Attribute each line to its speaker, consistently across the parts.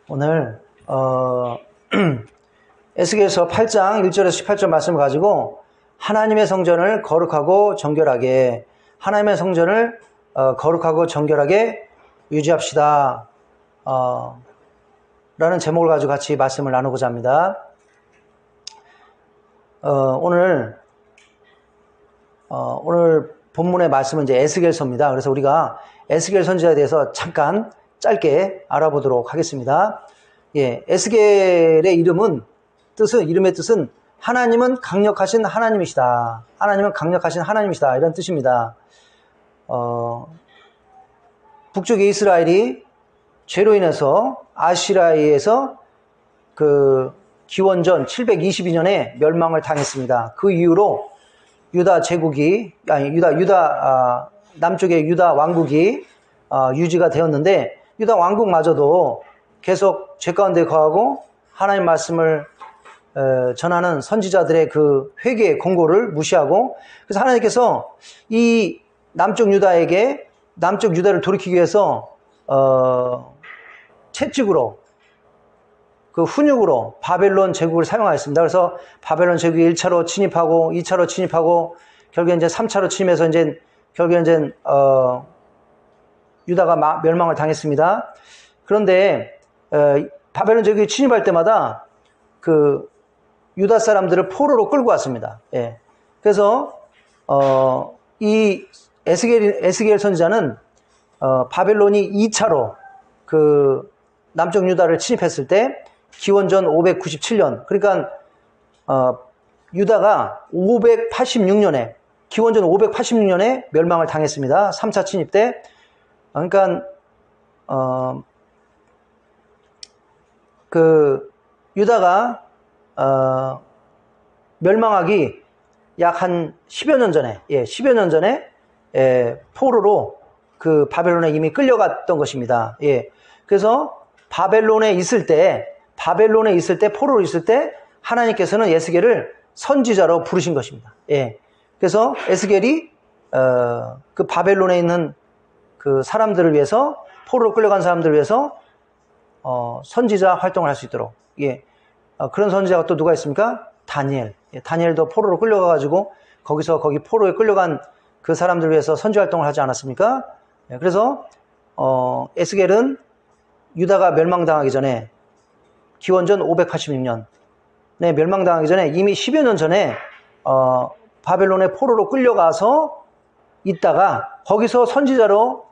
Speaker 1: 오늘 에스겔서 8장 1절에서 18절 말씀을 가지고 하나님의 성전을 거룩하고 정결하게, 하나님의 성전을 거룩하고 정결하게 유지합시다 라는 제목을 가지고 같이 말씀을 나누고자 합니다. 오늘 본문의 말씀은 이제 에스겔서입니다. 그래서 우리가 에스겔 선지자에 대해서 잠깐 짧게 알아보도록 하겠습니다. 예, 에스겔의 이름의 뜻은 하나님은 강력하신 하나님이시다. 하나님은 강력하신 하나님이시다. 이런 뜻입니다. 북쪽의 이스라엘이 죄로 인해서 아시라에 의해서 기원전 722년에 멸망을 당했습니다. 그 이후로 남쪽의 유다 왕국이 유지가 되었는데, 유다 왕국마저도 계속 죄 가운데 거하고 하나님 말씀을 전하는 선지자들의 그 회개의 공고를 무시하고, 그래서 하나님께서 이 남쪽 유다를 돌이키기 위해서 채찍으로, 그 훈육으로 바벨론 제국을 사용하였습니다. 그래서 바벨론 제국이 1차로 침입하고 2차로 침입하고 결국에 이제 3차로 침입해서 결국에 유다가 멸망을 당했습니다. 그런데 바벨론 제국이 침입할 때마다 그 유다 사람들을 포로로 끌고 왔습니다. 예. 그래서 이 에스겔 선지자는 바벨론이 2차로 그 남쪽 유다를 침입했을 때 기원전 597년, 그러니까 유다가 기원전 586년에 멸망을 당했습니다. 3차 침입 때. 그러니까 그 유다가 멸망하기 약 한 10여 년 전에, 10여 년 전에 포로로 그 바벨론에 이미 끌려갔던 것입니다. 예. 그래서 바벨론에 있을 때 포로로 있을 때 하나님께서는 에스겔을 선지자로 부르신 것입니다. 예. 그래서 에스겔이 그 바벨론에 있는 그 사람들을 위해서, 포로로 끌려간 사람들을 위해서 선지자 활동을 할 수 있도록, 그런 선지자가 또 누가 있습니까? 다니엘. 다니엘도 포로로 끌려가가지고 거기 포로에 끌려간 그 사람들을 위해서 선지 활동을 하지 않았습니까? 그래서 에스겔은 유다가 멸망당하기 전에, 기원전 586년에 멸망당하기 전에 이미 10여 년 전에 바벨론의 포로로 끌려가서 있다가 거기서 선지자로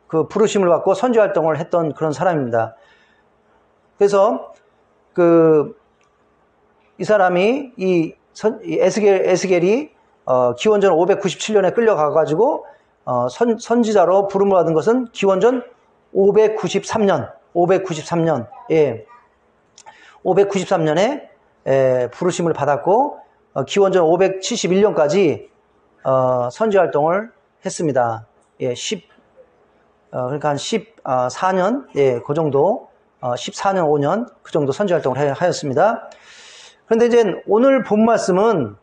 Speaker 1: 그 부르심을 받고 선지 활동을 했던 그런 사람입니다. 그래서 이 사람이 에스겔이 기원전 597년에 끌려가가지고 선지자로 부름을 받은 것은 기원전 593년, 593년에 부르심을 받았고 기원전 571년까지 선지 활동을 했습니다. 그러니까 한 14년, 그 정도, 14년, 5년, 그 정도 선지 활동을 하였습니다. 그런데 이제 오늘 본 말씀은,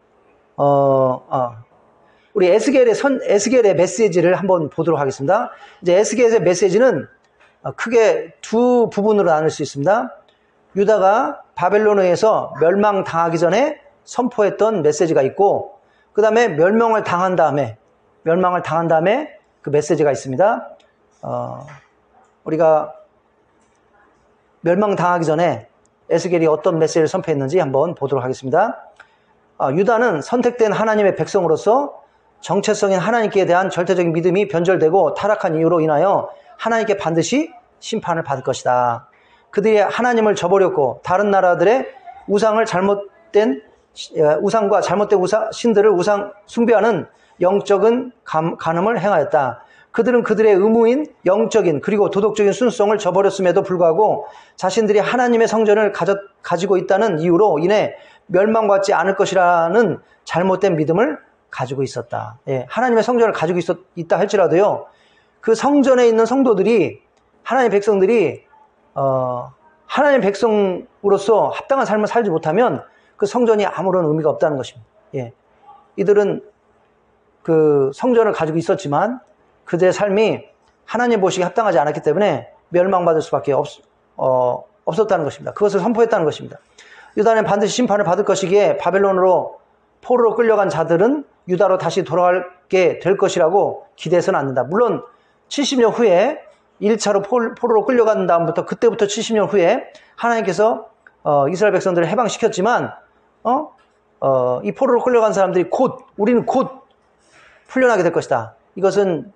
Speaker 1: 우리 에스겔의 메시지를 한번 보도록 하겠습니다. 이제 에스겔의 메시지는 크게 두 부분으로 나눌 수 있습니다. 유다가 바벨론에 의해서 멸망당하기 전에 선포했던 메시지가 있고, 그 다음에 멸망을 당한 다음에 그 메시지가 있습니다. 우리가 멸망당하기 전에 에스겔이 어떤 메시지를 선포했는지 한번 보도록 하겠습니다. 유다는 선택된 하나님의 백성으로서 정체성인 하나님께 대한 절대적인 믿음이 변절되고 타락한 이유로 인하여 하나님께 반드시 심판을 받을 것이다. 그들이 하나님을 저버렸고 다른 나라들의 우상과 잘못된 신들을 숭배하는 영적인 간음을 행하였다. 그들은 그들의 의무인 영적인 그리고 도덕적인 순수성을 저버렸음에도 불구하고 자신들이 하나님의 성전을 가지고 있다는 이유로 인해 멸망받지 않을 것이라는 잘못된 믿음을 가지고 있었다. 하나님의 성전을 가지고 있다 할지라도요, 그 성전에 있는 성도들이, 하나님의 백성들이 하나님의 백성으로서 합당한 삶을 살지 못하면 그 성전이 아무런 의미가 없다는 것입니다. 이들은 그 성전을 가지고 있었지만 그들의 삶이 하나님 보시기에 합당하지 않았기 때문에 멸망받을 수밖에 없었다는 것입니다. 그것을 선포했다는 것입니다. 유다는 반드시 심판을 받을 것이기에 바벨론으로 포로로 끌려간 자들은 유다로 다시 돌아가게 될 것이라고 기대해서는 안 된다. 물론 70년 후에 1차로 포로로 끌려간 다음부터 그때부터 70년 후에 하나님께서 이스라엘 백성들을 해방시켰지만 이 포로로 끌려간 사람들이 우리는 곧 풀려나게 될 것이다. 이것은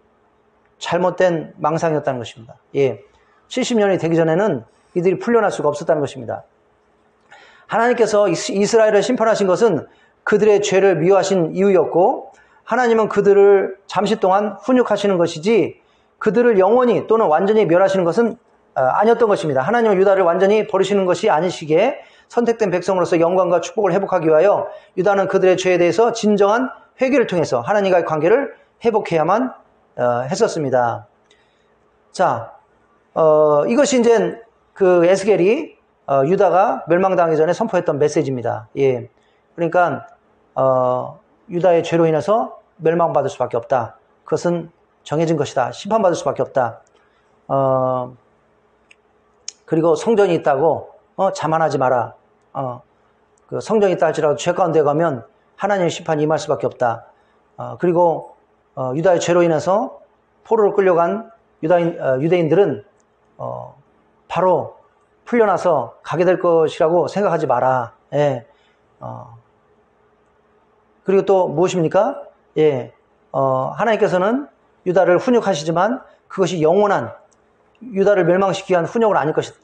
Speaker 1: 잘못된 망상이었다는 것입니다. 예, 70년이 되기 전에는 이들이 풀려날 수가 없었다는 것입니다. 하나님께서 이스라엘을 심판하신 것은 그들의 죄를 미워하신 이유였고 하나님은 그들을 잠시 동안 훈육하시는 것이지 그들을 영원히 또는 완전히 멸하시는 것은 아니었던 것입니다. 하나님은 유다를 완전히 버리시는 것이 아니시기에 선택된 백성으로서 영광과 축복을 회복하기 위하여 유다는 그들의 죄에 대해서 진정한 회개를 통해서 하나님과의 관계를 회복해야만 했었습니다. 자, 이것이 이제 그 에스겔이 유다가 멸망당하기 전에 선포했던 메시지입니다. 예, 그러니까 유다의 죄로 인해서 멸망받을 수밖에 없다. 그것은 정해진 것이다. 심판받을 수밖에 없다. 그리고 성전이 있다고 자만하지 마라. 그 성전이 있다 할지라도 죄 가운데 가면 하나님의 심판이 임할 수밖에 없다. 그리고 유다의 죄로 인해서 포로로 끌려간 유대인들은 바로 풀려나서 가게 될 것이라고 생각하지 마라. 예. 그리고 또 무엇입니까? 예. 하나님께서는 유다를 훈육하시지만 그것이 영원한 유다를 멸망시키기 위한 훈육은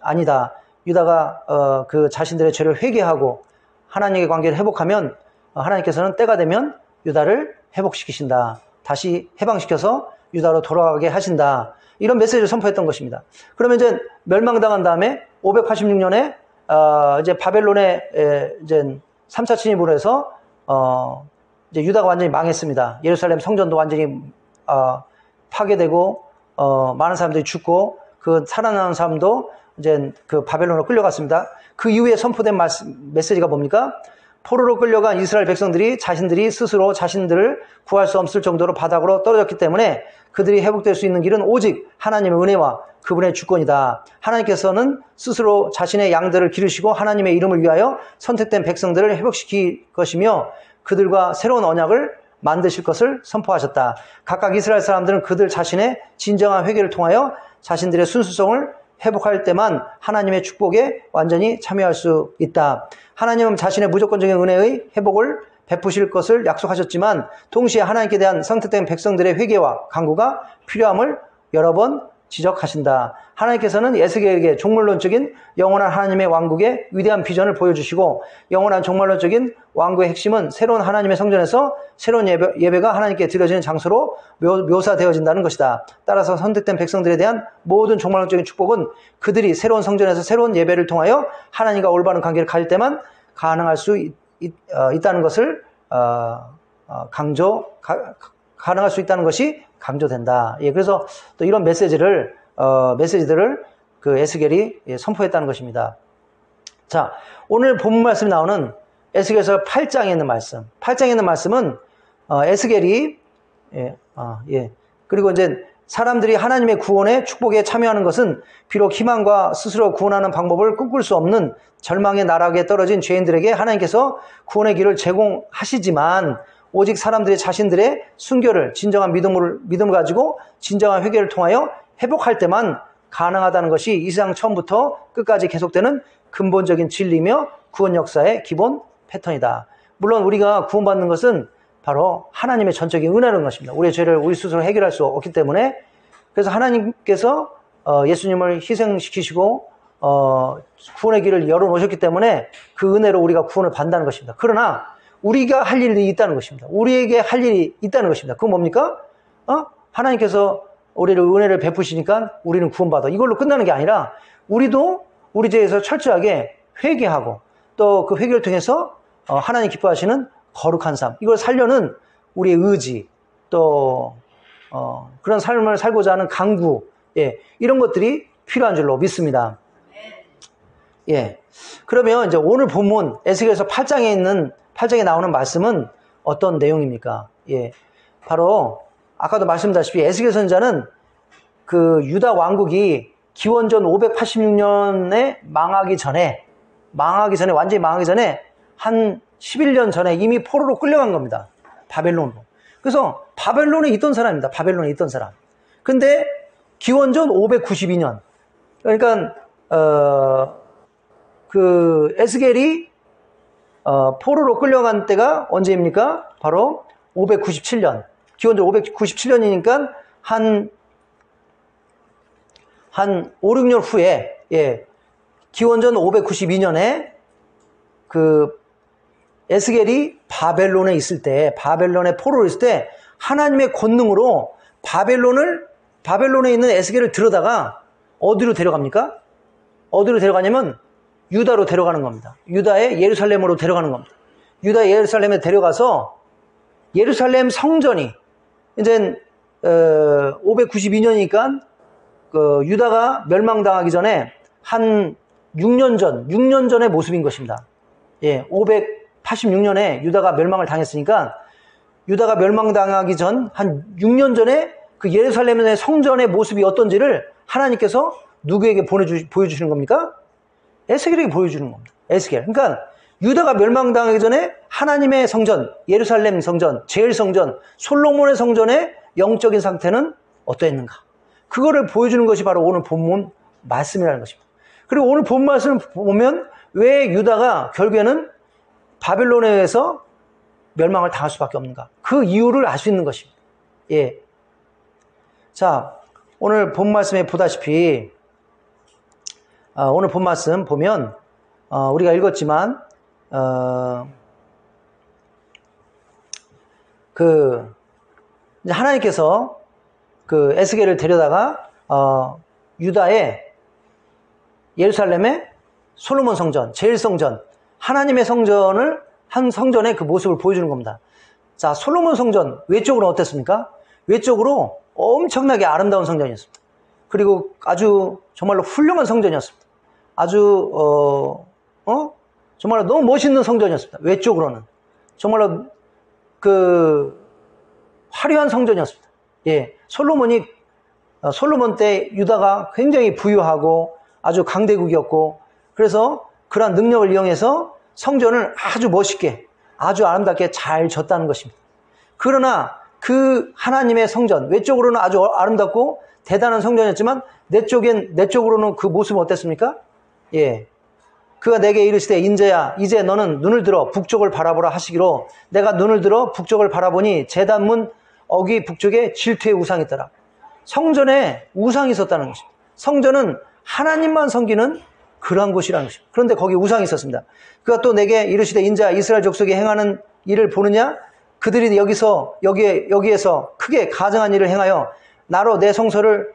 Speaker 1: 아니다. 유다가 그 자신들의 죄를 회개하고 하나님의 관계를 회복하면 하나님께서는 때가 되면 유다를 회복시키신다. 다시 해방시켜서 유다로 돌아가게 하신다. 이런 메시지를 선포했던 것입니다. 그러면 이제 멸망당한 다음에 586년에 이제 바벨론의 이제 3차 침입으로 해서 이제 유다가 완전히 망했습니다. 예루살렘 성전도 완전히 파괴되고 많은 사람들이 죽고 그 살아나는 사람도 이제 그 바벨론으로 끌려갔습니다. 그 이후에 선포된 메시지가 뭡니까? 포로로 끌려간 이스라엘 백성들이 자신들이 스스로 자신들을 구할 수 없을 정도로 바닥으로 떨어졌기 때문에 그들이 회복될 수 있는 길은 오직 하나님의 은혜와 그분의 주권이다. 하나님께서는 스스로 자신의 양들을 기르시고 하나님의 이름을 위하여 선택된 백성들을 회복시킬 것이며 그들과 새로운 언약을 만드실 것을 선포하셨다. 각각 이스라엘 사람들은 그들 자신의 진정한 회개를 통하여 자신들의 순수성을 회복할 때만 하나님의 축복에 완전히 참여할 수 있다. 하나님은 자신의 무조건적인 은혜의 회복을 베푸실 것을 약속하셨지만 동시에 하나님께 대한 선택된 백성들의 회개와 간구가 필요함을 여러 번 지적하신다. 하나님께서는 에스겔에게 종말론적인 영원한 하나님의 왕국의 위대한 비전을 보여주시고 영원한 종말론적인 왕국의 핵심은 새로운 하나님의 성전에서 새로운 예배가 하나님께 드려지는 장소로 묘사되어진다는 것이다. 따라서 선택된 백성들에 대한 모든 종말론적인 축복은 그들이 새로운 성전에서 새로운 예배를 통하여 하나님과 올바른 관계를 가질 때만 가능할 수 있다는 것을 가능할 수 있다는 것이 강조된다. 예, 그래서 또 이런 메시지들을 그 에스겔이 선포했다는 것입니다. 자, 오늘 본문 말씀이 나오는 에스겔서 8장에 있는 말씀. 8장에 있는 말씀은 에스겔이 그리고 이제 사람들이 하나님의 구원에 축복에 참여하는 것은 비록 희망과 스스로 구원하는 방법을 꿈꿀 수 없는 절망의 나락에 떨어진 죄인들에게 하나님께서 구원의 길을 제공하시지만 오직 사람들이 자신들의 순결을 진정한 믿음을 가지고 진정한 회개를 통하여 회복할 때만 가능하다는 것이 이 세상 처음부터 끝까지 계속되는 근본적인 진리며 구원 역사의 기본 패턴이다. 물론 우리가 구원받는 것은 바로 하나님의 전적인 은혜라는 것입니다. 우리의 죄를 우리 스스로 해결할 수 없기 때문에 그래서 하나님께서 예수님을 희생시키시고 구원의 길을 열어놓으셨기 때문에 그 은혜로 우리가 구원을 받는다는 것입니다. 그러나 우리가 할 일이 있다는 것입니다. 우리에게 할 일이 있다는 것입니다. 그건 뭡니까? 하나님께서 우리를 은혜를 베푸시니까 우리는 구원받아. 이걸로 끝나는 게 아니라 우리도 우리 죄에서 철저하게 회개하고 또 그 회개를 통해서 하나님 기뻐하시는 거룩한 삶, 이걸 살려는 우리의 의지, 또 그런 삶을 살고자 하는 강구, 이런 것들이 필요한 줄로 믿습니다. 예. 그러면 이제 오늘 본문 에스겔서 8장에 나오는 말씀은 어떤 내용입니까? 예. 바로 아까도 말씀드렸다시피 에스겔 선지자는 그 유다 왕국이 기원전 586년에 망하기 전에, 완전히 망하기 전에 한 11년 전에 이미 포로로 끌려간 겁니다. 바벨론으로. 그래서 바벨론에 있던 사람입니다. 바벨론에 있던 사람. 근데 기원전 592년. 그러니까 그 에스겔이 포로로 끌려간 때가 언제입니까? 바로 597년. 기원전 597년이니까 한 5, 6년 후에, 예, 기원전 592년에 그 에스겔이 바벨론에 있을 때, 바벨론에 포로로 있을 때 하나님의 권능으로 바벨론에 있는 에스겔을 들여다가 어디로 데려갑니까? 어디로 데려가냐면 유다로 데려가는 겁니다. 유다의 예루살렘으로 데려가는 겁니다. 유다의 예루살렘에 데려가서 예루살렘 성전이 이제 592년이니까 유다가 멸망당하기 전에 한 6년 전의 모습인 것입니다. 예, 586년에 유다가 멸망을 당했으니까 유다가 멸망당하기 전 한 6년 전에 그 예루살렘의 성전의 모습이 어떤지를 하나님께서 누구에게 보여주시는 겁니까? 에스겔에게 보여주는 겁니다. 에스겔. 그러니까 유다가 멸망당하기 전에 하나님의 성전, 예루살렘 성전, 제일성전, 솔로몬의 성전의 영적인 상태는 어떠했는가? 그거를 보여주는 것이 바로 오늘 본문 말씀이라는 것입니다. 그리고 오늘 본 말씀을 보면 왜 유다가 결국에는 바벨론에 의해서 멸망을 당할 수밖에 없는가? 그 이유를 알 수 있는 것입니다. 예. 자, 오늘 본 말씀에 보다시피 오늘 본 말씀 보면 우리가 읽었지만 이제 하나님께서 그 에스겔을 데려다가 유다의 예루살렘의 솔로몬 성전, 제일성전, 하나님의 성전을 한 성전의 그 모습을 보여주는 겁니다. 자, 솔로몬 성전 외적으로 어땠습니까? 외적으로 엄청나게 아름다운 성전이었습니다. 그리고 아주 정말로 훌륭한 성전이었습니다. 아주 정말로 너무 멋있는 성전이었습니다. 외적으로는 정말로 그 화려한 성전이었습니다. 예, 솔로몬 때 유다가 굉장히 부유하고 아주 강대국이었고, 그래서 그러한 능력을 이용해서 성전을 아주 멋있게, 아주 아름답게 잘 졌다는 것입니다. 그러나 그 하나님의 성전, 외적으로는 아주 아름답고 대단한 성전이었지만 내적으로는 그 모습은 어땠습니까? 예, 그가 내게 이르시되 인자야, 이제 너는 눈을 들어 북쪽을 바라보라 하시기로, 내가 눈을 들어 북쪽을 바라보니 제단문 어귀 북쪽에 질투의 우상이 있더라. 성전에 우상이 있었다는 것입니다. 성전은 하나님만 섬기는 그러한 곳이라는 것입니다. 그런데 거기 우상이 있었습니다. 그가 또 내게 이르시되 인자 이스라엘 족속이 행하는 일을 보느냐? 그들이 여기에서 크게 가증한 일을 행하여 나로 내 성소를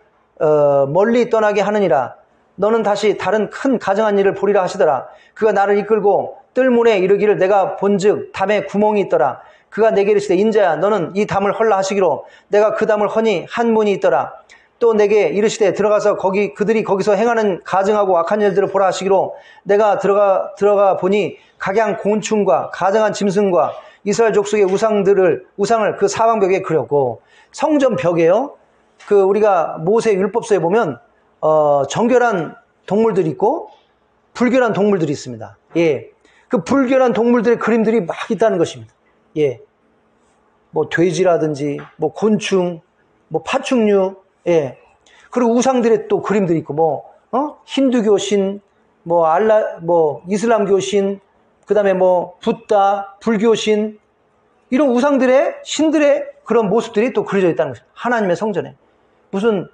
Speaker 1: 멀리 떠나게 하느니라. 너는 다시 다른 큰 가증한 일을 보리라 하시더라. 그가 나를 이끌고 뜰문에 이르기를 내가 본즉 담에 구멍이 있더라. 그가 내게 이르시되 인자야 너는 이 담을 헐라 하시기로 내가 그 담을 허니 한 문이 있더라. 또 내게 이르시되 들어가서 그들이 거기서 행하는 가증하고 악한 일들을 보라 하시기로 내가 들어가 보니 각양 곤충과 가증한 짐승과 이스라엘 족속의 우상을 그 사방벽에 그렸고, 성전 벽에요, 그 우리가 모세 율법서에 보면 정결한 동물들이 있고 불결한 동물들이 있습니다. 예, 그 불결한 동물들의 그림들이 막 있다는 것입니다. 예, 뭐 돼지라든지 뭐 곤충, 뭐 파충류, 예, 그리고 우상들의 또 그림들이 있고 힌두교 신, 뭐 이슬람교 신, 그다음에 뭐 붓다, 불교 신, 이런 우상들의 신들의 그런 모습들이 또 그려져 있다는 것입니다. 하나님의 성전에. 무슨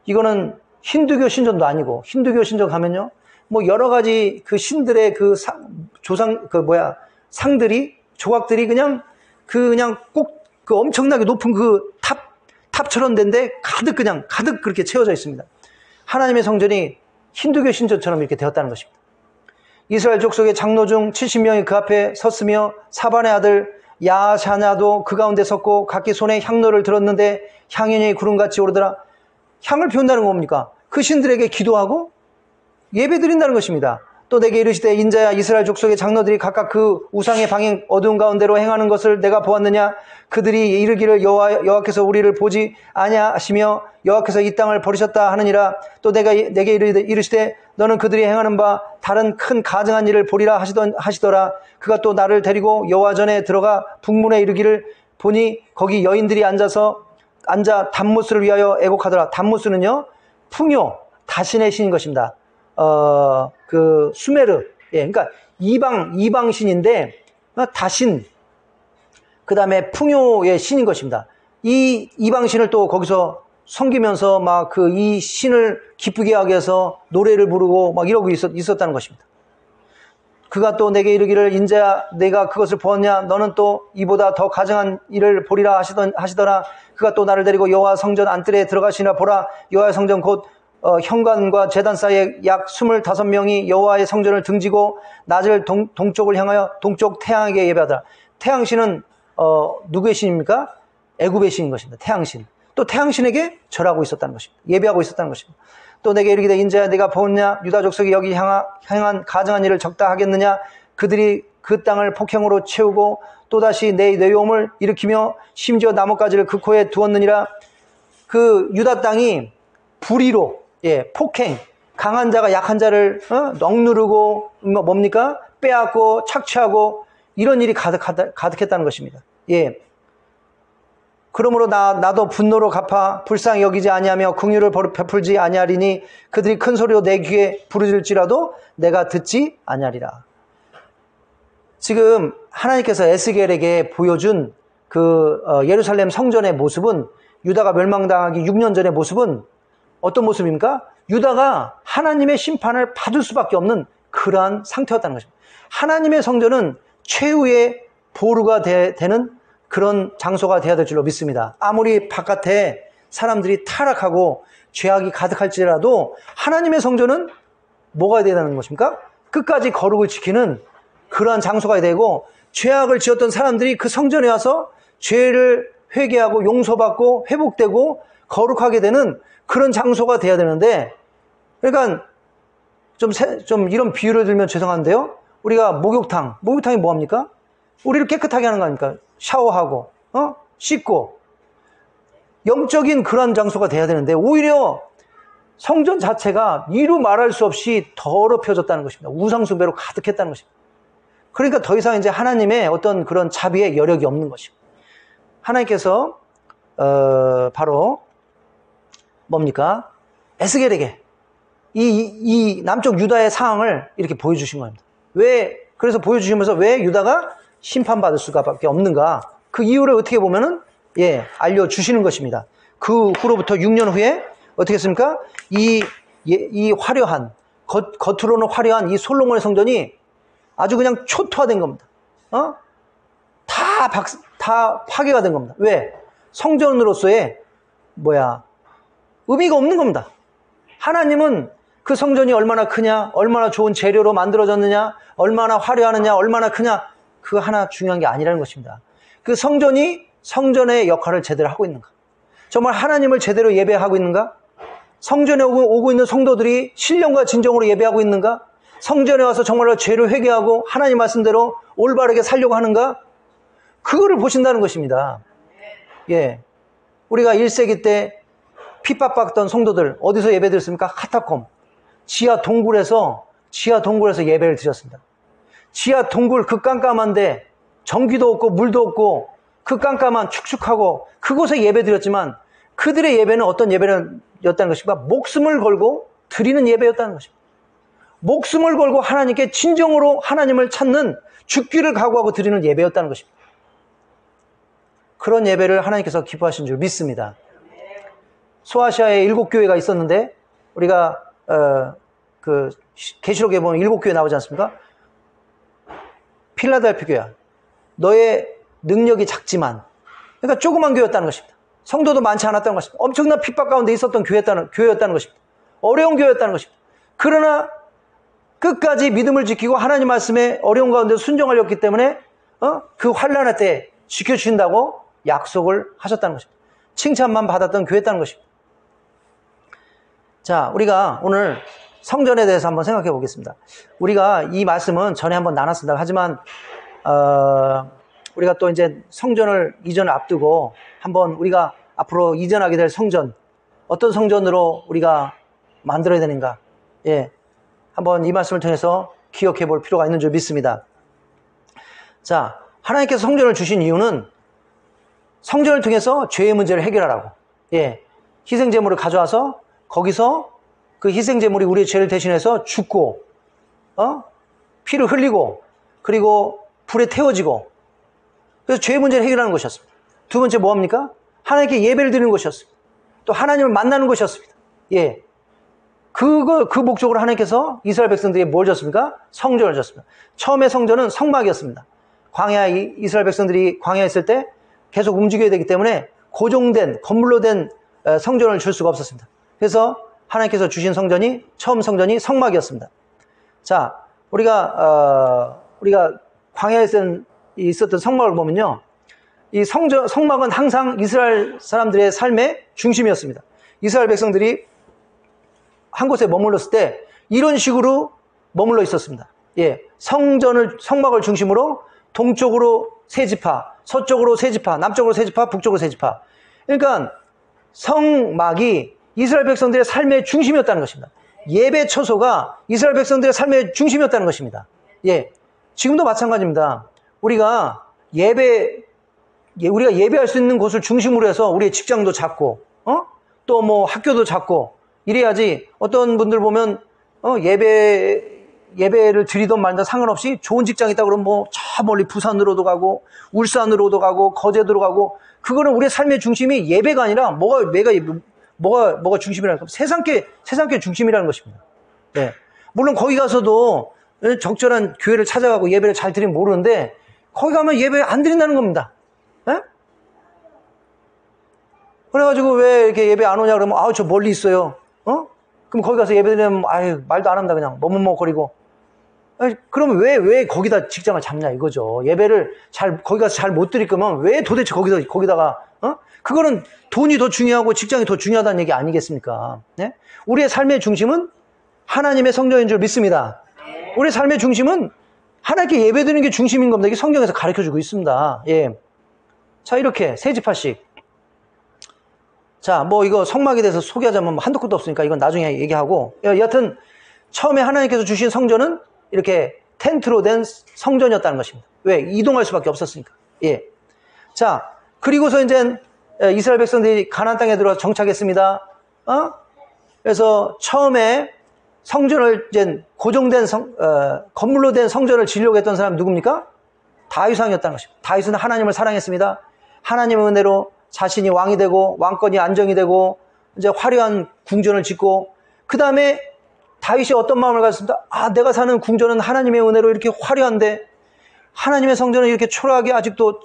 Speaker 1: 이거는 힌두교 신전도 아니고, 힌두교 신전 가면요, 뭐 여러 가지 그 신들의 그 상들이, 조각들이 그냥 꼭 그 엄청나게 높은 그 탑처럼 된데 가득 그렇게 채워져 있습니다. 하나님의 성전이 힌두교 신전처럼 이렇게 되었다는 것입니다. 이스라엘 족속의 장로 중 70명이 그 앞에 섰으며 사반의 아들 야샤냐도 그 가운데 섰고 각기 손에 향로를 들었는데 향연이 구름같이 오르더라. 향을 피운다는 건 뭡니까? 그 신들에게 기도하고 예배 드린다는 것입니다. 또 내게 이르시되 인자야 이스라엘 족속의 장로들이 각각 그 우상의 방행 어두운 가운데로 행하는 것을 내가 보았느냐. 그들이 이르기를 여호와께서 우리를 보지 아니하시며 여호와께서 이 땅을 버리셨다 하느니라. 또 내게 이르시되 너는 그들이 행하는 바 다른 큰 가증한 일을 보리라 하시더라. 그가 또 나를 데리고 여호와 전에 들어가 북문에 이르기를 보니 거기 여인들이 앉아 담무스를 위하여 애곡하더라. 담무스는요 풍요 다신의 신인 것입니다. 그 수메르, 예, 그러니까 이방신인데 다신, 그 다음에 풍요의 신인 것입니다. 이 이방신을 또 거기서 섬기면서 막 이 신을 기쁘게 하기 위해서 노래를 부르고 막 이러고 있었다는 것입니다. 그가 또 내게 이르기를 인자야 내가 그것을 보았냐. 너는 또 이보다 더 가증한 일을 보리라 하시더라. 그가 또 나를 데리고 여호와 성전 안뜰에 들어가시니라. 보라 여호와의 성전 곧 현관과 제단 사이에 약 25명이 여호와의 성전을 등지고 낮을 동쪽을 향하여 동쪽 태양에게 예배하더라. 태양신은 누구의 신입니까? 애굽의 신인 것입니다. 태양신. 또 태양신에게 절하고 있었다는 것입니다. 예배하고 있었다는 것입니다. 또 내게 이르기되 인자야 내가 보았냐. 유다 족속이 여기 행한 가증한 일을 적다 하겠느냐. 그들이 그 땅을 폭행으로 채우고 또다시 내 내용을 일으키며 심지어 나뭇가지를 그 코에 두었느니라. 그 유다 땅이 불의로, 예, 폭행, 강한 자가 약한 자를 억누르고 뭡니까? 빼앗고 착취하고 이런 일이 가득했다는 것입니다. 예. 그러므로 나도 분노로 갚아 불쌍히 여기지 아니하며 긍휼을 베풀지 아니하리니 그들이 큰 소리로 내 귀에 부르짖을지라도 내가 듣지 아니하리라. 지금 하나님께서 에스겔에게 보여준 그 예루살렘 성전의 모습은, 유다가 멸망당하기 6년 전의 모습은 어떤 모습입니까? 유다가 하나님의 심판을 받을 수밖에 없는 그러한 상태였다는 것입니다. 하나님의 성전은 최후의 보루가 되는 그런 장소가 되어야 될 줄로 믿습니다. 아무리 바깥에 사람들이 타락하고 죄악이 가득할지라도 하나님의 성전은 뭐가 되어야 되는 것입니까? 끝까지 거룩을 지키는 그러한 장소가 되고, 죄악을 지었던 사람들이 그 성전에 와서 죄를 회개하고 용서받고 회복되고 거룩하게 되는 그런 장소가 돼야 되는데, 그러니까 좀 이런 비유를 들면 죄송한데요, 우리가 목욕탕이 뭐합니까? 우리를 깨끗하게 하는 거 아닙니까? 샤워하고 씻고 영적인 그런 장소가 돼야 되는데, 오히려 성전 자체가 이루 말할 수 없이 더럽혀졌다는 것입니다. 우상숭배로 가득했다는 것입니다. 그러니까 더 이상 이제 하나님의 어떤 그런 자비의 여력이 없는 것입니다. 하나님께서 바로 뭡니까? 에스겔에게 이 남쪽 유다의 상황을 이렇게 보여주신 겁니다. 그래서 보여주시면서 왜 유다가 심판받을 수밖에 없는가? 그 이유를 어떻게 보면은, 예, 알려주시는 것입니다. 그 후로부터 6년 후에 어떻게 했습니까? 이 화려한, 겉으로는 화려한 이 솔로몬의 성전이 아주 그냥 초토화된 겁니다. 다 파괴가 된 겁니다. 왜? 성전으로서의 의미가 없는 겁니다. 하나님은 그 성전이 얼마나 크냐, 얼마나 좋은 재료로 만들어졌느냐, 얼마나 화려하느냐, 얼마나 크냐, 그거 하나 중요한 게 아니라는 것입니다. 그 성전이 성전의 역할을 제대로 하고 있는가? 정말 하나님을 제대로 예배하고 있는가? 성전에 오고 있는 성도들이 신령과 진정으로 예배하고 있는가? 성전에 와서 정말로 죄를 회개하고 하나님 말씀대로 올바르게 살려고 하는가? 그거를 보신다는 것입니다. 예, 우리가 1세기 때 핍박받던 성도들 어디서 예배드렸습니까? 카타콤, 지하 동굴에서 예배를 드렸습니다. 지하 동굴, 그 깜깜한데 전기도 없고 물도 없고 그 깜깜한 축축하고 그곳에 예배드렸지만, 그들의 예배는 어떤 예배였다는 것입니까? 목숨을 걸고 드리는 예배였다는 것입니다. 목숨을 걸고 하나님께 진정으로 하나님을 찾는, 죽기를 각오하고 드리는 예배였다는 것입니다. 그런 예배를 하나님께서 기뻐하신 줄 믿습니다. 소아시아에 7교회가 있었는데, 우리가 그 계시록에 보면 7교회 나오지 않습니까? 필라델피아 교회, 너의 능력이 작지만, 그러니까 조그만 교회였다는 것입니다. 성도도 많지 않았다는 것입니다. 엄청난 핍박 가운데 있었던 교회였다는 것입니다. 어려운 교회였다는 것입니다. 그러나 끝까지 믿음을 지키고 하나님 말씀에 어려운 가운데 순종하였기 때문에 그 환난의 때 지켜주신다고 약속을 하셨다는 것입니다. 칭찬만 받았던 교회였다는 것입니다. 자, 우리가 오늘 성전에 대해서 한번 생각해 보겠습니다. 우리가 이 말씀은 전에 한번 나눴습니다. 하지만 우리가 또 이제 성전을 이전을 앞두고 한번 우리가 앞으로 이전하게 될 성전, 어떤 성전으로 우리가 만들어야 되는가, 예, 한번 이 말씀을 통해서 기억해 볼 필요가 있는 줄 믿습니다. 자, 하나님께서 성전을 주신 이유는 성전을 통해서 죄의 문제를 해결하라고, 예, 희생제물을 가져와서 거기서 그 희생제물이 우리의 죄를 대신해서 죽고, 피를 흘리고, 그리고 불에 태워지고, 그래서 죄의 문제를 해결하는 것이었습니다. 두 번째 뭐합니까? 하나님께 예배를 드리는 것이었습니다. 또 하나님을 만나는 것이었습니다. 예. 그 목적으로 하나님께서 이스라엘 백성들에게 뭘 줬습니까? 성전을 줬습니다. 처음에 성전은 성막이었습니다. 광야에, 이스라엘 백성들이 광야에 있을 때 계속 움직여야 되기 때문에 고정된, 건물로 된 성전을 줄 수가 없었습니다. 그래서 하나님께서 주신 성전이, 처음 성전이 성막이었습니다. 자, 우리가 광야에 있었던 성막을 보면요. 이 성막은 항상 이스라엘 사람들의 삶의 중심이었습니다. 이스라엘 백성들이 한 곳에 머물렀을 때 이런 식으로 머물러 있었습니다. 예, 성막을 중심으로 동쪽으로 세 지파, 서쪽으로 세 지파, 남쪽으로 세 지파, 북쪽으로 세 지파. 그러니까 성막이 이스라엘 백성들의 삶의 중심이었다는 것입니다. 예배 처소가 이스라엘 백성들의 삶의 중심이었다는 것입니다. 예, 지금도 마찬가지입니다. 우리가 예배할 수 있는 곳을 중심으로 해서 우리의 직장도 잡고, 또 뭐 학교도 잡고, 이래야지. 어떤 분들 보면, 예배를 드리던 말든 상관없이 좋은 직장이 있다 그러면 뭐 저 멀리 부산으로도 가고, 울산으로도 가고, 거제도로 가고, 그거는 우리의 삶의 중심이 예배가 아니라 뭐가 중심이라는 거, 세상계 중심이라는 것입니다. 네. 물론 거기 가서도 적절한 교회를 찾아가고 예배를 잘 드리면 모르는데, 거기 가면 예배 안 드린다는 겁니다. 네? 그래가지고 왜 이렇게 예배 안 오냐 그러면, 저 멀리 있어요. 그럼 거기 가서 예배 드리면, 말도 안 합니다. 그냥 머뭇머뭇거리고. 그러면 왜 거기다 직장을 잡냐 이거죠. 예배를 거기 가서 잘 못 드릴 거면 왜 도대체 거기다가, 그거는 돈이 더 중요하고 직장이 더 중요하다는 얘기 아니겠습니까? 네? 우리의 삶의 중심은 하나님의 성전인 줄 믿습니다. 우리의 삶의 중심은 하나님께 예배드리는 게 중심인 겁니다. 이게 성경에서 가르쳐주고 있습니다. 예. 자, 이렇게 세 지파씩. 자, 뭐 이거 성막에 대해서 소개하자면 한도 끝도 없으니까 이건 나중에 얘기하고, 여하튼 처음에 하나님께서 주신 성전은 이렇게 텐트로 된 성전이었다는 것입니다. 왜? 이동할 수밖에 없었으니까. 예. 자, 그리고서 이제 이스라엘 백성들이 가나안 땅에 들어와서 정착했습니다. 그래서 처음에 성전을 이제 고정된 건물로 된 성전을 지으려고 했던 사람은 누굽니까? 다윗 왕이었다는 것입니다. 다윗은 하나님을 사랑했습니다. 하나님의 은혜로 자신이 왕이 되고 왕권이 안정이 되고 이제 화려한 궁전을 짓고, 그 다음에 다윗이 어떤 마음을 가졌습니다. 내가 사는 궁전은 하나님의 은혜로 이렇게 화려한데 하나님의 성전은 이렇게 초라하게 아직도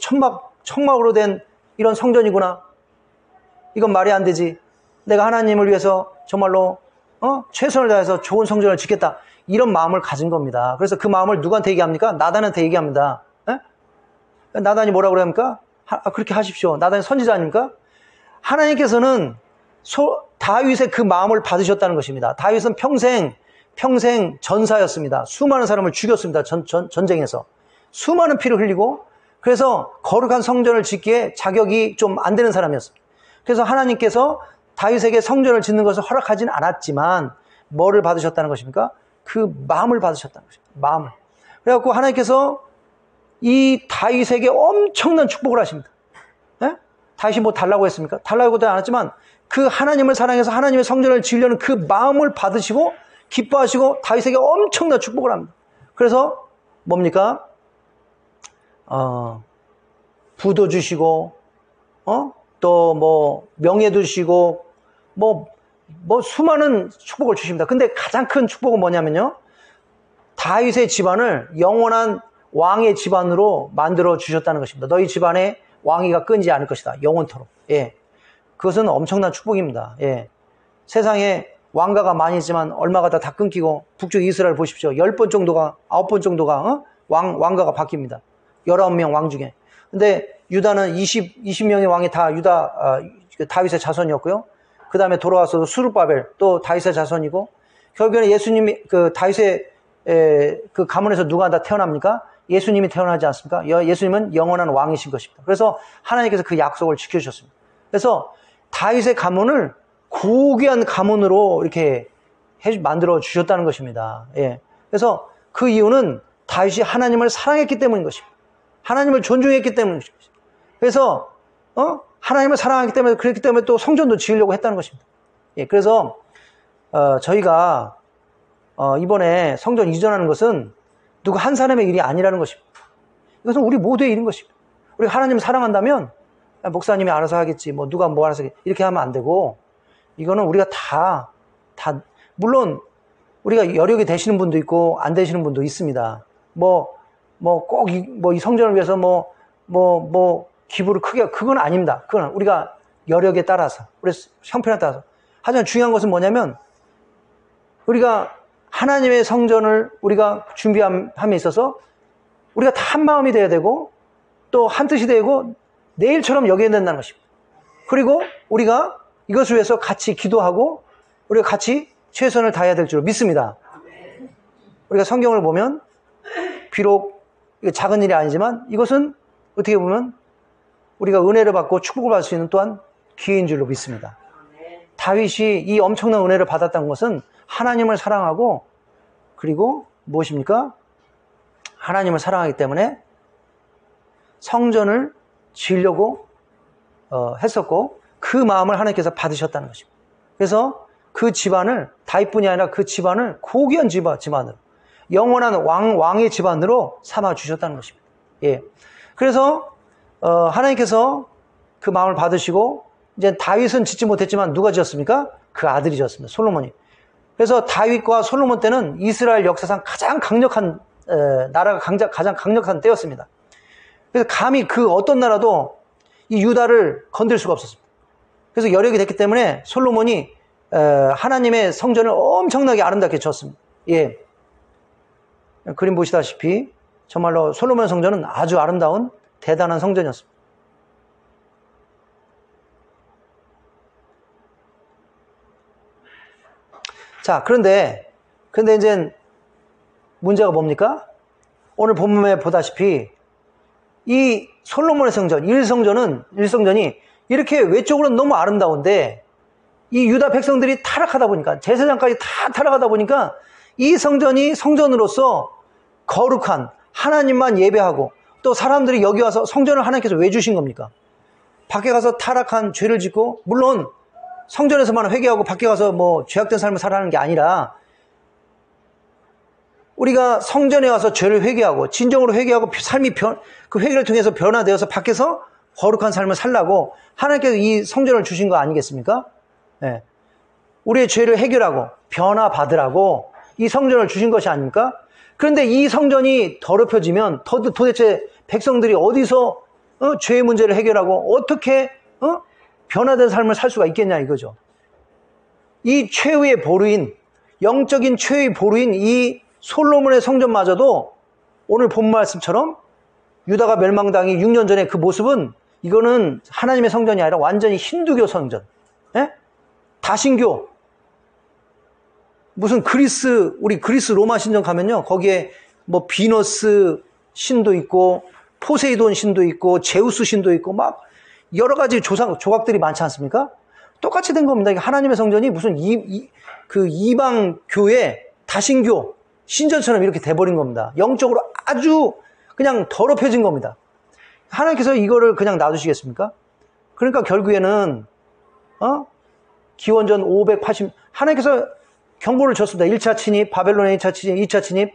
Speaker 1: 천막으로 된 이런 성전이구나. 이건 말이 안 되지. 내가 하나님을 위해서 정말로 최선을 다해서 좋은 성전을 짓겠다. 이런 마음을 가진 겁니다. 그래서 그 마음을 누구한테 얘기합니까? 나단한테 얘기합니다. 나단이 뭐라고 그럽니까? 그렇게 하십시오. 나단이 선지자 아닙니까? 하나님께서는 다윗의 그 마음을 받으셨다는 것입니다. 다윗은 평생 전사였습니다. 수많은 사람을 죽였습니다. 전쟁에서. 수많은 피를 흘리고, 그래서 거룩한 성전을 짓기에 자격이 좀 안 되는 사람이었습니다. 그래서 하나님께서 다윗에게 성전을 짓는 것을 허락하지는 않았지만 뭐를 받으셨다는 것입니까? 그 마음을 받으셨다는 것입니다. 마음을. 그래갖고 하나님께서 이 다윗에게 엄청난 축복을 하십니다. 예? 다윗이 뭐 달라고 했습니까? 달라고 하지 않았지만 그 하나님을 사랑해서 하나님의 성전을 지으려는 그 마음을 받으시고 기뻐하시고 다윗에게 엄청난 축복을 합니다. 그래서 뭡니까? 부도 주시고, 또 뭐 명예도 주시고, 뭐 수많은 축복을 주십니다. 근데 가장 큰 축복은 뭐냐면요, 다윗의 집안을 영원한 왕의 집안으로 만들어 주셨다는 것입니다. 너희 집안에 왕위가 끊이지 않을 것이다. 영원토록. 예. 그것은 엄청난 축복입니다. 예. 세상에 왕가가 많이 있지만 얼마가 다 끊기고, 북쪽 이스라엘 보십시오. 10번 정도가, 9번 정도가, 왕가가 바뀝니다. 19명 왕 중에. 근데 유다는 20명의 왕이 다 다윗의 자손이었고요. 그 다음에 돌아와서 수르바벨 또 다윗의 자손이고, 결국에는 예수님이 그 다윗의 그 가문에서 누가 다 태어납니까? 예수님이 태어나지 않습니까? 예수님은 영원한 왕이신 것입니다. 그래서 하나님께서 그 약속을 지켜주셨습니다. 그래서 다윗의 가문을 고귀한 가문으로 이렇게 만들어 주셨다는 것입니다. 예. 그래서 그 이유는 다윗이 하나님을 사랑했기 때문인 것입니다. 하나님을 존중했기 때문입니다. 그래서 하나님을 사랑하기 때문에 그렇기 때문에 또 성전도 지으려고 했다는 것입니다. 예. 그래서 저희가 이번에 성전 이전하는 것은 누구 한 사람의 일이 아니라는 것입니다. 이것은 우리 모두의 일인 것입니다. 우리가 하나님을 사랑한다면 목사님이 알아서 하겠지, 뭐 누가 뭐 알아서 하겠지, 이렇게 하면 안 되고, 이거는 우리가 다 물론 우리가 여력이 되시는 분도 있고 안 되시는 분도 있습니다. 꼭 이 성전을 위해서 기부를 크게, 그건 아닙니다. 그건 우리가 여력에 따라서, 우리 형편에 따라서. 하지만 중요한 것은 뭐냐면, 우리가 하나님의 성전을 우리가 준비함에 있어서 우리가 다 한 마음이 돼야 되고, 또 한 뜻이 되고, 내일처럼 여겨야 된다는 것입니다. 그리고 우리가 이것을 위해서 같이 기도하고, 우리가 같이 최선을 다해야 될 줄 믿습니다. 우리가 성경을 보면, 비록 작은 일이 아니지만, 이것은 어떻게 보면 우리가 은혜를 받고 축복을 받을 수 있는 또한 기회인 줄로 믿습니다. 다윗이 이 엄청난 은혜를 받았다는 것은 하나님을 사랑하고, 그리고 무엇입니까? 하나님을 사랑하기 때문에 성전을 지으려고 했었고, 그 마음을 하나님께서 받으셨다는 것입니다. 그래서 그 집안을, 다윗뿐이 아니라 그 집안을 고귀한 집안으로, 영원한 왕의 집안으로 삼아 주셨다는 것입니다. 예. 그래서 하나님께서 그 마음을 받으시고, 이제 다윗은 짓지 못했지만 누가 지었습니까? 그 아들이 지었습니다. 솔로몬이. 그래서 다윗과 솔로몬 때는 이스라엘 역사상 가장 강력한 나라가 가장 강력한 때였습니다. 그래서 감히 그 어떤 나라도 이 유다를 건들 수가 없었습니다. 그래서 여력이 됐기 때문에 솔로몬이 하나님의 성전을 엄청나게 아름답게 지었습니다. 예. 그림 보시다시피 정말로 솔로몬 성전은 아주 아름다운 대단한 성전이었습니다. 자, 그런데 이제 문제가 뭡니까? 오늘 본문에 보다시피 이 솔로몬의 성전, 1성전이 이렇게 외적으로는 너무 아름다운데 이 유다 백성들이 타락하다 보니까, 제사장까지 다 타락하다 보니까 이 성전이 성전으로서 거룩한, 하나님만 예배하고, 또 사람들이 여기 와서 성전을 하나님께서 왜 주신 겁니까? 밖에 가서 타락한 죄를 짓고, 물론 성전에서만 회개하고 밖에 가서 죄악된 삶을 살아가는 게 아니라, 우리가 성전에 와서 죄를 회개하고 진정으로 회개하고 삶이 그 회개를 통해서 변화되어서 밖에서 거룩한 삶을 살라고 하나님께서 이 성전을 주신 거 아니겠습니까? 네. 우리의 죄를 해결하고 변화받으라고 이 성전을 주신 것이 아닙니까? 그런데 이 성전이 더럽혀지면 도대체 백성들이 어디서 죄의 문제를 해결하고 어떻게 변화된 삶을 살 수가 있겠냐 이거죠. 이 최후의 보루인, 영적인 최후의 보루인 이 솔로몬의 성전마저도 오늘 본 말씀처럼 유다가 멸망당이 6년 전에 그 모습은, 이거는 하나님의 성전이 아니라 완전히 힌두교 성전, 예? 다신교, 무슨 우리 그리스 로마 신전 가면요, 거기에 비너스 신도 있고 포세이돈 신도 있고 제우스 신도 있고 막 여러 가지 조각들이 많지 않습니까? 똑같이 된 겁니다. 하나님의 성전이 무슨 이방 교회 다신교 신전처럼 이렇게 돼버린 겁니다. 영적으로 아주 그냥 더럽혀진 겁니다. 하나님께서 이거를 그냥 놔두시겠습니까? 그러니까 결국에는 기원전 580, 하나님께서 경고를 줬습니다. 1차 침입, 바벨론의 1차 침입, 2차 침입.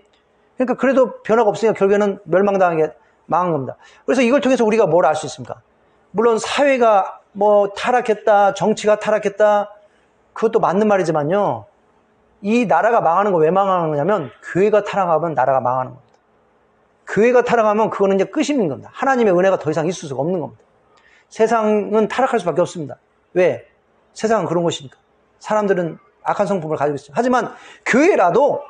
Speaker 1: 그러니까 그래도 변화가 없으니까 결국에는 멸망당하게 망한 겁니다. 그래서 이걸 통해서 우리가 뭘 알 수 있습니까? 물론 사회가 타락했다, 정치가 타락했다, 그것도 맞는 말이지만요, 이 나라가 망하는 거 왜 망하는 거냐면, 교회가 타락하면 나라가 망하는 겁니다. 교회가 타락하면 그거는 이제 끝이 있는 겁니다. 하나님의 은혜가 더 이상 있을 수가 없는 겁니다. 세상은 타락할 수밖에 없습니다. 왜? 세상은 그런 것이니까. 사람들은 악한 성품을 가지고 있어요. 하지만 교회라도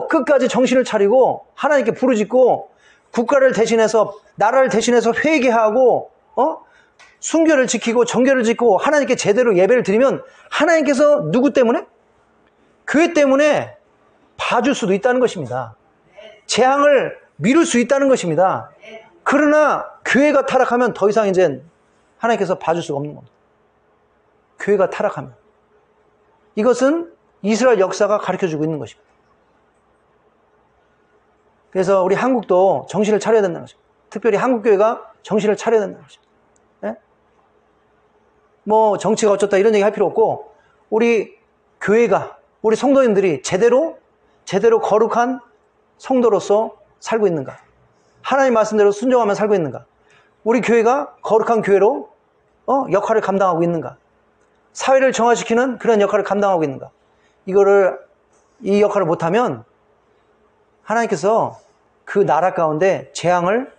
Speaker 1: 끝까지 정신을 차리고 하나님께 부르짖고 국가를 대신해서, 나라를 대신해서 회개하고 순교를 지키고 정결을 지키고 하나님께 제대로 예배를 드리면 하나님께서 누구 때문에? 교회 때문에 봐줄 수도 있다는 것입니다. 재앙을 미룰 수 있다는 것입니다. 그러나 교회가 타락하면 더 이상 이제 하나님께서 봐줄 수가 없는 겁니다. 교회가 타락하면. 이것은 이스라엘 역사가 가르쳐주고 있는 것입니다. 그래서 우리 한국도 정신을 차려야 된다는 것입니다. 특별히 한국교회가 정신을 차려야 된다는 것입니다. 예? 뭐 정치가 어쩌다 이런 얘기 할 필요 없고 우리 교회가 우리 성도님들이 제대로 거룩한 성도로서 살고 있는가? 하나님 말씀대로 순종하며 살고 있는가? 우리 교회가 거룩한 교회로 역할을 감당하고 있는가? 사회를 정화시키는 그런 역할을 감당하고 있는가? 이 역할을 못하면 하나님께서 그 나라 가운데 재앙을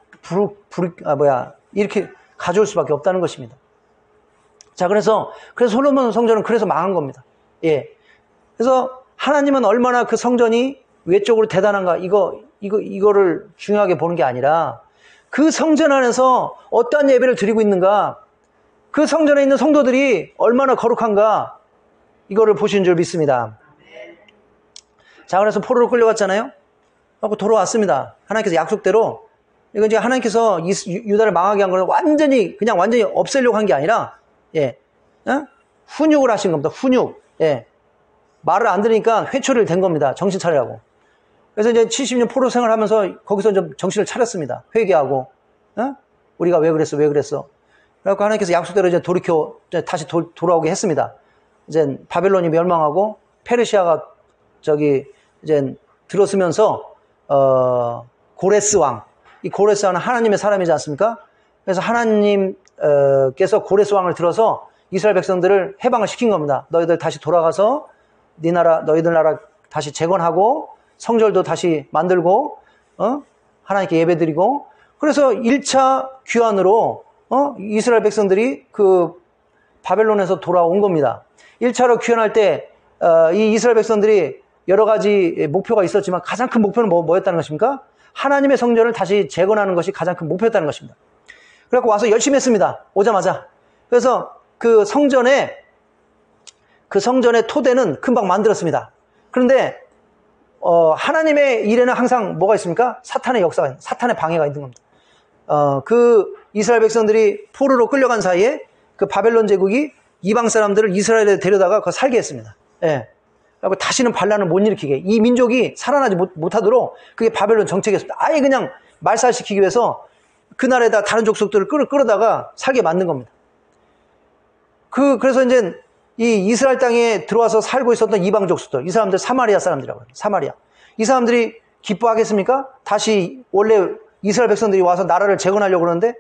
Speaker 1: 이렇게 가져올 수밖에 없다는 것입니다. 자, 그래서 솔로몬 성전은 그래서 망한 겁니다. 예. 그래서 하나님은 얼마나 그 성전이 외적으로 대단한가, 이거를 중요하게 보는 게 아니라 그 성전 안에서 어떠한 예배를 드리고 있는가, 그 성전에 있는 성도들이 얼마나 거룩한가, 이거를 보신 줄 믿습니다. 자, 그래서 포로로 끌려갔잖아요? 하고 돌아왔습니다. 하나님께서 약속대로, 이건 이제 하나님께서 유다를 망하게 한 거는 완전히 없애려고 한 게 아니라, 예, 훈육을 하신 겁니다. 훈육. 예. 말을 안 들으니까 회초리를 댄 겁니다. 정신 차리라고. 그래서 이제 70년 포로 생활하면서 거기서 좀 정신을 차렸습니다. 회개하고, 우리가 왜 그랬어? 그래갖고 하나님께서 약속대로 이제 다시 돌아오게 했습니다. 이제 바벨론이 멸망하고 페르시아가 이제 들어서면서, 고레스 왕. 이 고레스 왕은 하나님의 사람이지 않습니까? 그래서 하나님께서 고레스 왕을 들어서 이스라엘 백성들을 해방을 시킨 겁니다. 너희들 다시 돌아가서 너희들 나라 다시 재건하고 성절도 다시 만들고 하나님께 예배드리고, 그래서 1차 귀환으로 이스라엘 백성들이 그 바벨론에서 돌아온 겁니다. 1차로 귀환할 때 이 이스라엘 백성들이 여러 가지 목표가 있었지만 가장 큰 목표는 뭐였다는 것입니까? 하나님의 성전을 다시 재건하는 것이 가장 큰 목표였다는 것입니다. 그래서 와서 열심히 했습니다. 오자마자. 그래서 그 성전의 토대는 금방 만들었습니다. 그런데 하나님의 일에는 항상 뭐가 있습니까? 사탄의 역사가, 사탄의 방해가 있는 겁니다. 그 이스라엘 백성들이 포로로 끌려간 사이에 그 바벨론 제국이 이방 사람들을 이스라엘에 데려다가 살게 했습니다. 예. 그리고 다시는 반란을 못 일으키게, 이 민족이 살아나지 못하도록 그게 바벨론 정책이었습니다. 아예 그냥 말살시키기 위해서 그 나라에다 다른 족속들을 끌어다가 살게 만든 겁니다. 그래서 이제 이 이스라엘 땅에 들어와서 살고 있었던 이방 족속들, 이 사람들 사마리아 사람들이라고 해요. 사마리아. 이 사람들이 기뻐하겠습니까? 다시 원래 이스라엘 백성들이 와서 나라를 재건하려고 그러는데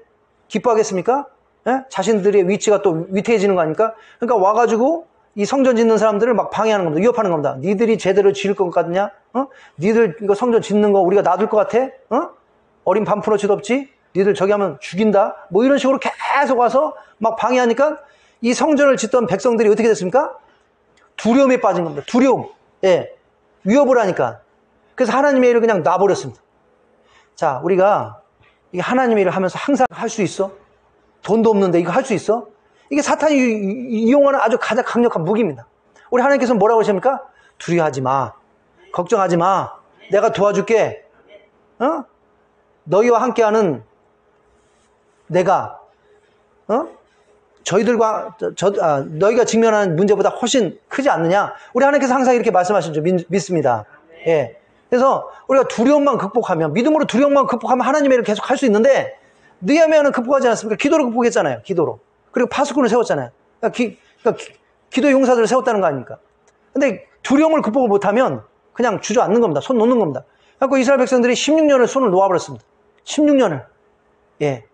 Speaker 1: 기뻐하겠습니까? 예? 자신들의 위치가 또 위태해지는 거 아닙니까? 그러니까 와가지고 이 성전 짓는 사람들을 막 방해하는 겁니다. 위협하는 겁니다. 니들이 제대로 지을 것 같냐? 니들 이거 성전 짓는 거 우리가 놔둘 것 같아? 어린 반프로치도 없지? 니들 저기 하면 죽인다? 뭐 이런 식으로 계속 와서 막 방해하니까 이 성전을 짓던 백성들이 어떻게 됐습니까? 두려움에 빠진 겁니다. 두려움. 예. 위협을 하니까. 그래서 하나님의 일을 그냥 놔버렸습니다. 자, 우리가 이 하나님의 일을 하면서 항상 할 수 있어? 돈도 없는데 이거 할 수 있어? 이게 사탄이 이용하는 아주 가장 강력한 무기입니다. 우리 하나님께서는 뭐라고 하십니까? 두려워하지 마. 걱정하지 마. 내가 도와줄게. 너희와 함께하는 내가, 너희가 직면하는 문제보다 훨씬 크지 않느냐? 우리 하나님께서 항상 이렇게 말씀하신 줄 믿습니다. 예. 그래서 우리가 두려움만 극복하면, 믿음으로 두려움만 극복하면 하나님의 일을 계속 할 수 있는데, 느헤미야는 극복하지 않았습니까? 기도로 극복했잖아요. 기도로. 그리고 파수꾼을 세웠잖아요. 그러니까 기도의 용사들을 세웠다는 거 아닙니까? 근데 두려움을 극복을 못하면 그냥 주저앉는 겁니다. 손 놓는 겁니다. 그래서 이스라엘 백성들이 16년을 손을 놓아버렸습니다. 16년을. 예.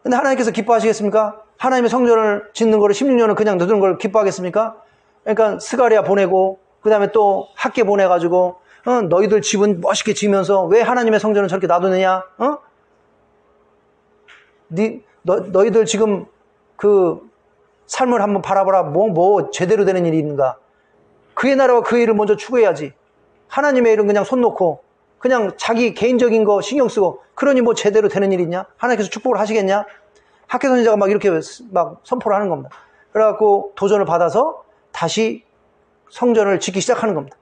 Speaker 1: 근데 하나님께서 기뻐하시겠습니까? 하나님의 성전을 짓는 거를 16년을 그냥 놔두는 걸 기뻐하겠습니까? 그러니까 스가랴 보내고, 그 다음에 또 학계 보내가지고, 너희들 집은 멋있게 지으면서 왜 하나님의 성전을 저렇게 놔두느냐? 너희들 지금 그 삶을 한번 바라봐라. 뭐 제대로 되는 일이 있는가? 그의 나라와 그의 일을 먼저 추구해야지. 하나님의 일은 그냥 손 놓고 그냥 자기 개인적인 거 신경 쓰고, 그러니 뭐 제대로 되는 일이 있냐? 하나님께서 축복을 하시겠냐? 학계 선지자가 막 이렇게 막 선포를 하는 겁니다. 그래갖고 도전을 받아서 다시 성전을 짓기 시작하는 겁니다.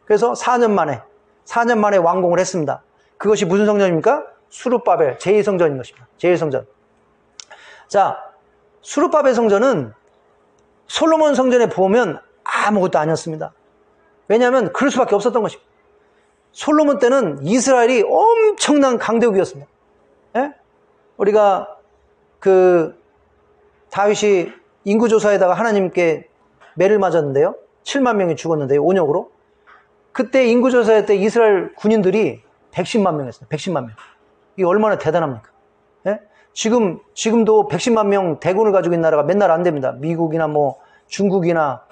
Speaker 1: 그래서 4년 만에 완공을 했습니다. 그것이 무슨 성전입니까? 수룹바벨 제1성전인 것입니다. 제1성전. 자, 수룹바벨 성전은 솔로몬 성전에 보면 아무것도 아니었습니다. 왜냐하면 그럴 수밖에 없었던 것입니다. 솔로몬 때는 이스라엘이 엄청난 강대국이었습니다. 예? 우리가 다윗이 인구조사에다가 하나님께 매를 맞았는데요. 7만 명이 죽었는데요. 온역으로. 그때 인구조사할 때 이스라엘 군인들이 110만 명이었어요. 110만 명. 이게 얼마나 대단합니까? 예? 지금도 110만 명 대군을 가지고 있는 나라가 몇 나라 안 됩니다. 미국이나 뭐 중국이나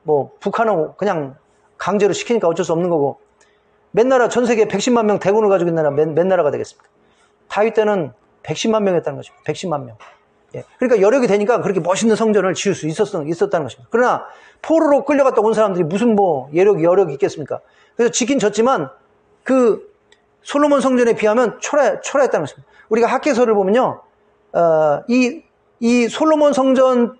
Speaker 1: 뭐 북한은 그냥 강제로 시키니까 어쩔 수 없는 거고, 몇 나라 전 세계 110만 명 대군을 가지고 있는 나라 몇 나라가 되겠습니까? 다윗 때는 110만 명이었다는 것입니다. 110만 명. 예. 그러니까 여력이 되니까 그렇게 멋있는 성전을 지을 수 있었다는 것입니다. 그러나 포로로 끌려갔다 온 사람들이 무슨 뭐 여력이 있겠습니까? 그래서 지긴 졌지만 그 솔로몬 성전에 비하면 초라했다는 것입니다. 우리가 학개서를 보면요, 이 솔로몬 성전을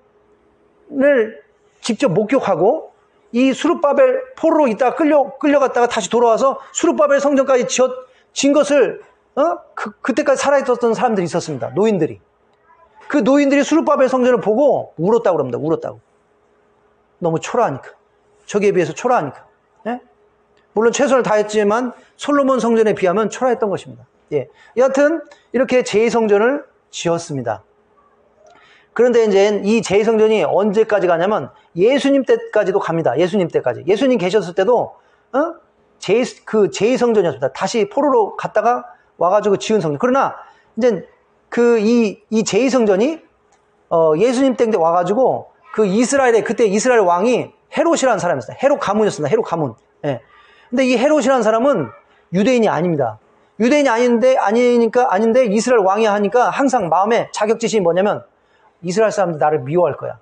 Speaker 1: 직접 목격하고 이 수룹바벨 포로로 있다가 끌려갔다가 다시 돌아와서 수룹바벨 성전까지 진 것을 그때까지 살아있었던 사람들이 있었습니다. 노인들이. 그 노인들이 수룹바벨 성전을 보고 울었다고 그럽니다. 울었다고. 너무 초라하니까. 저기에 비해서 초라하니까. 예? 물론 최선을 다했지만 솔로몬 성전에 비하면 초라했던 것입니다. 예. 여하튼 이렇게 제2성전을 지었습니다. 그런데 이제 이 제2성전이 언제까지 가냐면 예수님 때까지도 갑니다. 예수님 때까지. 예수님 계셨을 때도 그 제2성전이었습니다. 다시 포로로 갔다가 와가지고 지은 성전. 그러나 이제 이 제2성전이 예수님 때 와가지고 그 그때 이스라엘 왕이 헤롯이라는 사람이었어요. 헤롯 가문이었습니다. 헤롯 가문. 예. 근데 이 헤롯이라는 사람은 유대인이 아닙니다. 유대인이 아닌데 이스라엘 왕이 하니까 항상 마음에 자격지심이 뭐냐면 이스라엘 사람들이 나를 미워할 거야.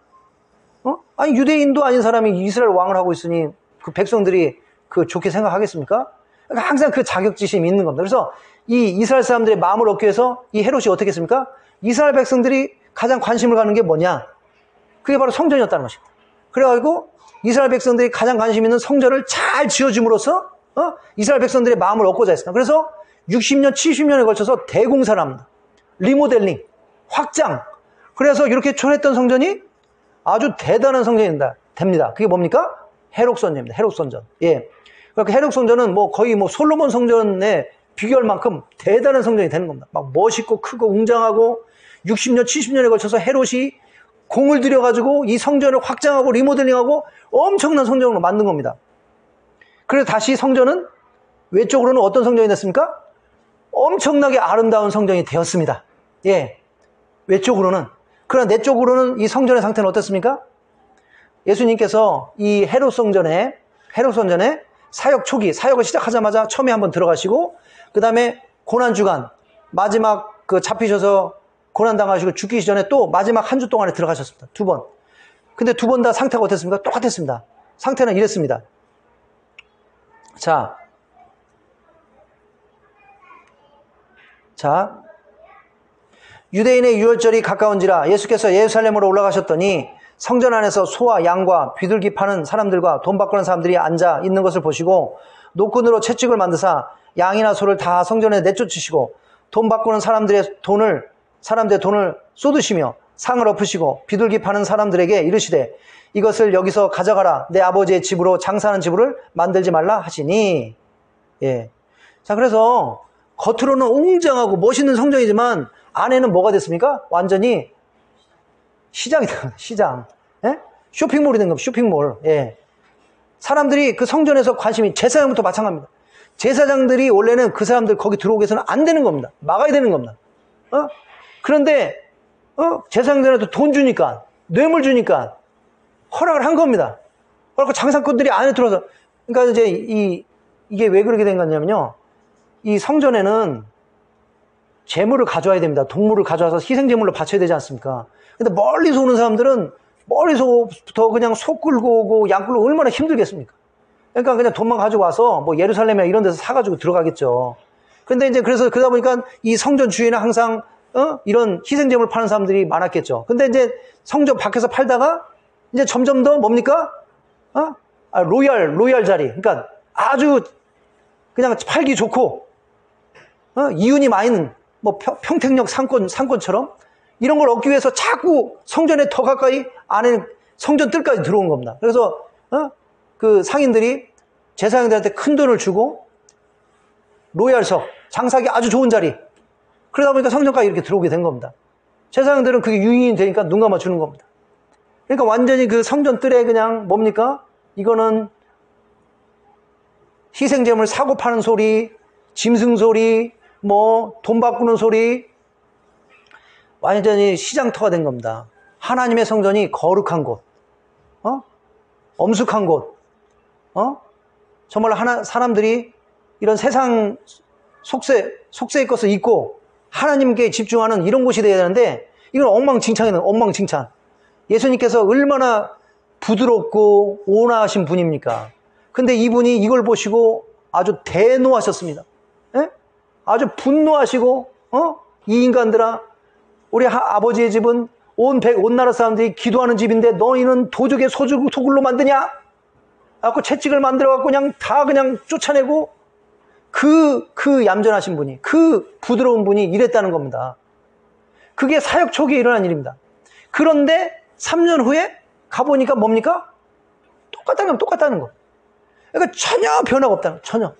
Speaker 1: 아니 유대인도 아닌 사람이 이스라엘 왕을 하고 있으니 그 백성들이 좋게 생각하겠습니까? 그러니까 항상 그 자격지심이 있는 겁니다. 그래서 이 이스라엘 사람들의 마음을 얻기 위해서 이 헤롯이 어떻게 했습니까? 이스라엘 백성들이 가장 관심을 가는 게 뭐냐? 그게 바로 성전이었다는 것입니다. 그래가지고 이스라엘 백성들이 가장 관심 있는 성전을 잘 지어줌으로써 이스라엘 백성들의 마음을 얻고자 했습니다. 그래서 60년, 70년에 걸쳐서 대공사를 합니다. 리모델링, 확장. 그래서 이렇게 초래했던 성전이 아주 대단한 성전이 됩니다. 그게 뭡니까? 헤롯 성전입니다. 헤롯 성전. 예. 그러니까 헤롯 성전은 거의 솔로몬 성전에 비교할 만큼 대단한 성전이 되는 겁니다. 막 멋있고 크고 웅장하고 60년, 70년에 걸쳐서 헤롯이 공을 들여가지고 이 성전을 확장하고 리모델링하고 엄청난 성전으로 만든 겁니다. 그래서 다시 성전은 외적으로는 어떤 성전이 됐습니까? 엄청나게 아름다운 성전이 되었습니다. 예. 외적으로는. 그러나 내적으로는 이 성전의 상태는 어떻습니까? 예수님께서 이 헤롯 성전에 사역 초기, 사역을 시작하자마자 처음에 한번 들어가시고, 그 다음에 고난주간, 마지막 잡히셔서 고난당하시고 죽기 전에 또 마지막 한 주 동안에 들어가셨습니다. 2번. 근데 2번 다 상태가 어땠습니까? 똑같았습니다. 상태는 이랬습니다. 자, 유대인의 유월절이 가까운지라 예수께서 예루살렘으로 올라가셨더니 성전 안에서 소와 양과 비둘기 파는 사람들과 돈 바꾸는 사람들이 앉아 있는 것을 보시고 노끈으로 채찍을 만드사 양이나 소를 다 성전에 내쫓으시고 돈 바꾸는 사람들의 돈을 쏟으시며 상을 엎으시고 비둘기 파는 사람들에게 이르시되 이것을 여기서 가져가라. 내 아버지의 집으로 장사하는 집을 만들지 말라 하시니. 예. 자, 그래서 겉으로는 웅장하고 멋있는 성전이지만 안에는 뭐가 됐습니까? 완전히 시장이다. 시장. 예? 쇼핑몰이 된 겁니다. 쇼핑몰. 예. 사람들이 그 성전에서 관심이 제사장부터 마찬가지입니다. 제사장들이 원래는 그 사람들 거기 들어오게 해서는 안 되는 겁니다. 막아야 되는 겁니다. 그런데 제사장들한테 돈 주니까, 뇌물 주니까 허락을 한 겁니다. 그래서 장사꾼들이 안에 들어서, 그러니까 이제 이게 왜 그렇게 된 거냐면요, 이 성전에는 재물을 가져와야 됩니다. 동물을 가져와서 희생제물로 바쳐야 되지 않습니까? 근데 멀리서 오는 사람들은 멀리서부터 그냥 소 끌고 오고 양 끌고 얼마나 힘들겠습니까? 그러니까 그냥 돈만 가지고 와서 예루살렘이나 이런 데서 사가지고 들어가겠죠. 근데 이제 그래서 그러다 보니까 이 성전 주위에는 항상 이런 희생제물 파는 사람들이 많았겠죠. 근데 이제 성전 밖에서 팔다가 이제 점점 더 뭡니까? 로얄 자리. 그러니까 아주 그냥 팔기 좋고, 이윤이 많은, 뭐, 평택역 상권처럼 이런 걸 얻기 위해서 자꾸 성전에 더 가까이 안에 성전 뜰까지 들어온 겁니다. 그래서, 그 상인들이 제사장들한테 큰 돈을 주고, 로얄석, 장사하기 아주 좋은 자리. 그러다 보니까 성전까지 이렇게 들어오게 된 겁니다. 제사장들은 그게 유인이 되니까 눈 감아 주는 겁니다. 그러니까 완전히 그 성전 뜰에 그냥 뭡니까? 이거는 희생제물 사고 파는 소리, 짐승 소리, 뭐 돈 바꾸는 소리, 완전히 시장터가 된 겁니다. 하나님의 성전이 거룩한 곳, 엄숙한 곳, 정말 사람들이 이런 세상 속세의 것을 잊고 하나님께 집중하는 이런 곳이 되어야 되는데, 이건 엉망진창. 예수님께서 얼마나 부드럽고 온화하신 분입니까? 근데 이분이 이걸 보시고 아주 대노하셨습니다. 예? 아주 분노하시고, 이 인간들아, 우리 아버지의 집은 온 나라 사람들이 기도하는 집인데 너희는 도적의 소굴로 만드냐? 갖고 채찍을 만들어갖고 그냥 쫓아내고, 그 얌전하신 분이, 그 부드러운 분이 이랬다는 겁니다. 그게 사역 초기에 일어난 일입니다. 그런데 3년 후에 가보니까 뭡니까? 똑같다는 거. 그러니까 전혀 변화가 없다는 거. 전혀.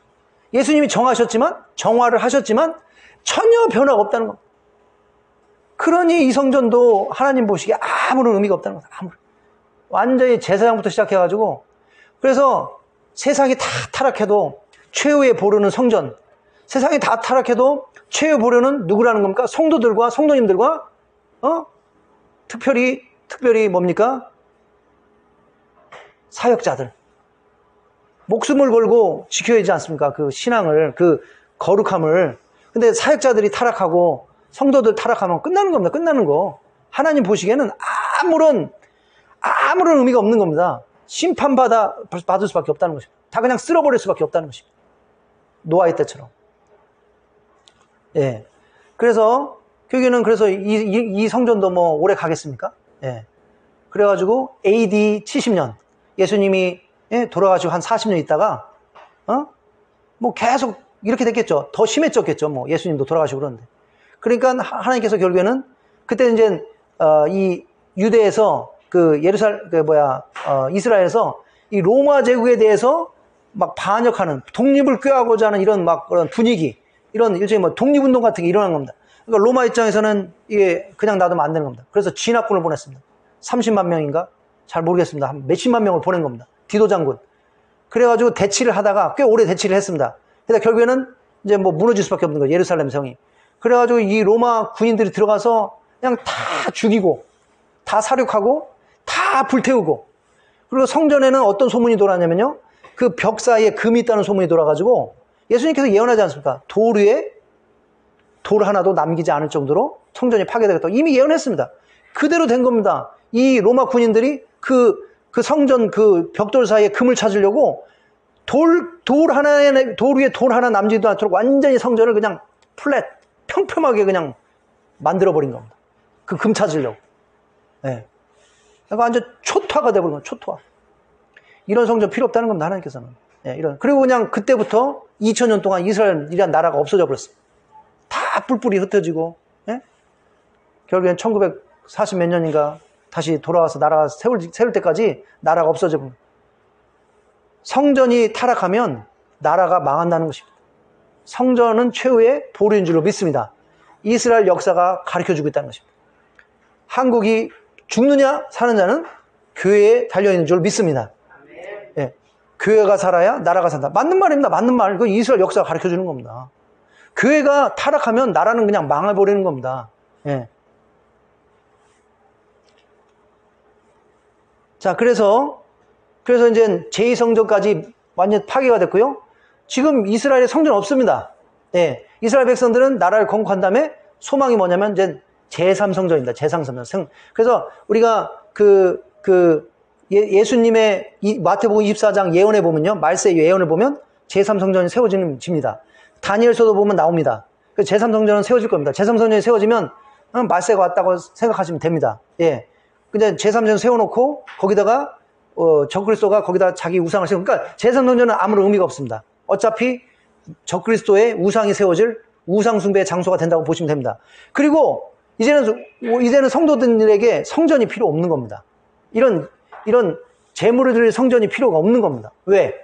Speaker 1: 예수님이 정화를 하셨지만 전혀 변화가 없다는 거. 그러니 이 성전도 하나님 보시기에 아무런 의미가 없다는 거다. 완전히 제사장부터 시작해가지고, 그래서 세상이 다 타락해도 최후의 보루는 성전, 세상이 다 타락해도 최후의 보루는 누구라는 겁니까? 성도들과 성도님들과 특별히 뭡니까? 사역자들. 목숨을 걸고 지켜야 되지 않습니까? 그 신앙을, 그 거룩함을. 근데 사역자들이 타락하고 성도들 타락하면 끝나는 겁니다. 끝나는 거. 하나님 보시기에는 아무런 의미가 없는 겁니다. 심판받을 수밖에 없다는 것입니다. 다 그냥 쓸어버릴 수밖에 없다는 것입니다. 노아의 때처럼. 예. 그래서 교회는 이 성전도 뭐 오래 가겠습니까? 예. 그래가지고 AD 70년 예수님이 돌아가시고 한 40년 있다가 뭐 계속 이렇게 됐겠죠. 더 심해졌겠죠. 뭐 예수님도 돌아가시고 그러는데. 그러니까 하나님께서 결국에는 그때 이제 이 유대에서 이스라엘에서 이 로마 제국에 대해서 막 반역하는, 독립을 꾀하고자 하는 이런 막 그런 분위기, 이런 일종의 뭐 독립운동 같은 게 일어난 겁니다. 그러니까 로마 입장에서는 이게 그냥 놔두면 안 되는 겁니다. 그래서 진압군을 보냈습니다. 30만 명인가? 잘 모르겠습니다. 한 몇십만 명을 보낸 겁니다. 디도 장군. 그래가지고 대치를 하다가 꽤 오래 대치를 했습니다. 그러다 결국에는 이제 뭐 무너질 수밖에 없는 거예요. 예루살렘 성이. 그래가지고 이 로마 군인들이 들어가서 그냥 다 죽이고, 다 사륙하고, 다 불태우고, 그리고 성전에는 어떤 소문이 돌았냐면요, 그 벽 사이에 금이 있다는 소문이 돌아가지고 예수님께서 예언하지 않습니까? 돌 위에 돌 하나도 남기지 않을 정도로 성전이 파괴되겠다고 이미 예언했습니다. 그대로 된 겁니다. 이 로마 군인들이 그 성전 그 벽돌 사이에 금을 찾으려고 돌 위에 돌 하나 남지도 않도록 완전히 성전을 그냥 평평하게 그냥 만들어버린 겁니다. 그 금 찾으려고. 네. 그러니까 완전 초토화가 되버린 거예요. 초토화. 이런 성전 필요 없다는 겁니다. 하나님께서는. 네, 그리고 그냥 그때부터 2000년 동안 이스라엘이라는 나라가 없어져 버렸어요. 다 뿔뿔이 흩어지고, 네? 결국엔 1940 몇 년인가 다시 돌아와서 나라 세울 때까지 나라가 없어져 버립니다. 성전이 타락하면 나라가 망한다는 것입니다. 성전은 최후의 보루인 줄로 믿습니다. 이스라엘 역사가 가르쳐주고 있다는 것입니다. 한국이 죽느냐 사느냐는 교회에 달려있는 줄 믿습니다. 예. 교회가 살아야 나라가 산다. 맞는 말입니다. 맞는 말. 그건 이스라엘 역사가 가르쳐주는 겁니다. 교회가 타락하면 나라는 그냥 망해버리는 겁니다. 예. 자, 그래서 이제 제2성전까지 완전 파괴가 됐고요. 지금 이스라엘에 성전 없습니다. 예. 이스라엘 백성들은 나라를 건국한 소망이 뭐냐면 이제 제3성전입니다. 제3성전. 그래서 우리가 예수님의 마태복음 24장 예언에 보면요. 말세 예언을 보면 제3성전이 세워지는 집니다. 다니엘서도 보면 나옵니다. 제3성전은 세워질 겁니다. 제3성전이 세워지면 말세가 왔다고 생각하시면 됩니다. 예. 근데 제3성전 세워놓고 거기다가 적그리스도가 거기다 자기 우상을 세우고, 그러니까 제사성전은 아무런 의미가 없습니다. 어차피 적그리스도의 우상이 세워질 우상숭배의 장소가 된다고 보시면 됩니다. 그리고 이제는 성도들에게 성전이 필요 없는 겁니다. 이런 제물을 드릴 성전이 필요가 없는 겁니다. 왜?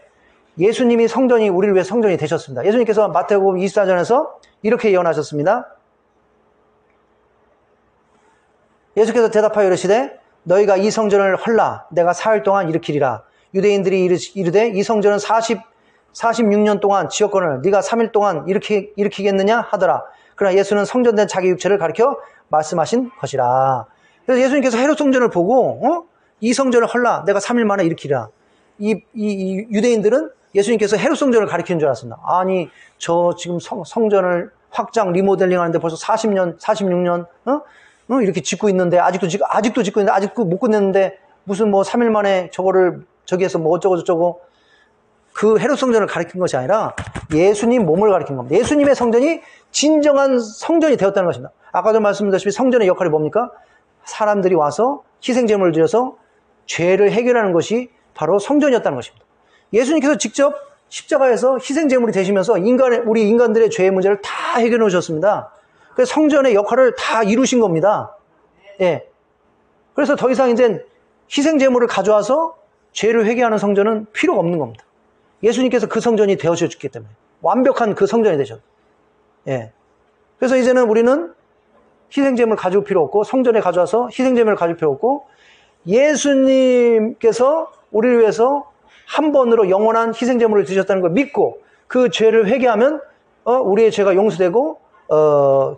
Speaker 1: 예수님이 우리를 위해 성전이 되셨습니다. 예수님께서 마태복음 24장에서 이렇게 예언하셨습니다. 예수께서 대답하여 이르시되 너희가 이 성전을 헐라 내가 사흘 동안 일으키리라. 유대인들이 이르되 이 성전은 46년 동안 지었거늘 네가 3일 동안 일으키겠느냐 하더라. 그러나 예수는 성전된 자기 육체를 가리켜 말씀하신 것이라. 그래서 예수님께서 헤롯 성전을 보고 이 성전을 헐라 내가 3일 만에 일으키리라. 이 유대인들은 예수님께서 헤롯 성전을 가리키는 줄 알았습니다. 아니 저 지금 성전을 확장 리모델링 하는데 벌써 40년 46년 이렇게 짓고 있는데 아직도 짓고 있는데 아직도 못 끝냈는데 무슨 뭐 3일 만에 저기에서 뭐 어쩌고 그 헤롯 성전을 가리킨 것이 아니라 예수님 몸을 가리킨 겁니다. 예수님의 성전이 진정한 성전이 되었다는 것입니다. 아까도 말씀드렸다시피 성전의 역할이 뭡니까? 사람들이 와서 희생제물을 드려서 죄를 해결하는 것이 바로 성전이었다는 것입니다. 예수님께서 직접 십자가에서 희생제물이 되시면서 우리 인간들의 죄의 문제를 다 해결해 놓으셨습니다. 그래서 성전의 역할을 다 이루신 겁니다. 예. 그래서 더 이상 이제 희생제물을 가져와서 죄를 회개하는 성전은 필요가 없는 겁니다. 예수님께서 그 성전이 되어주셨기 때문에 완벽한 그 성전이 되셨어요. 예. 그래서 이제는 우리는 희생제물 가지고 필요 없고 성전에 가져와서 희생제물을 가지고 필요 없고 예수님께서 우리를 위해서 한 번으로 영원한 희생제물을 드셨다는 걸 믿고 그 죄를 회개하면 우리의 죄가 용서되고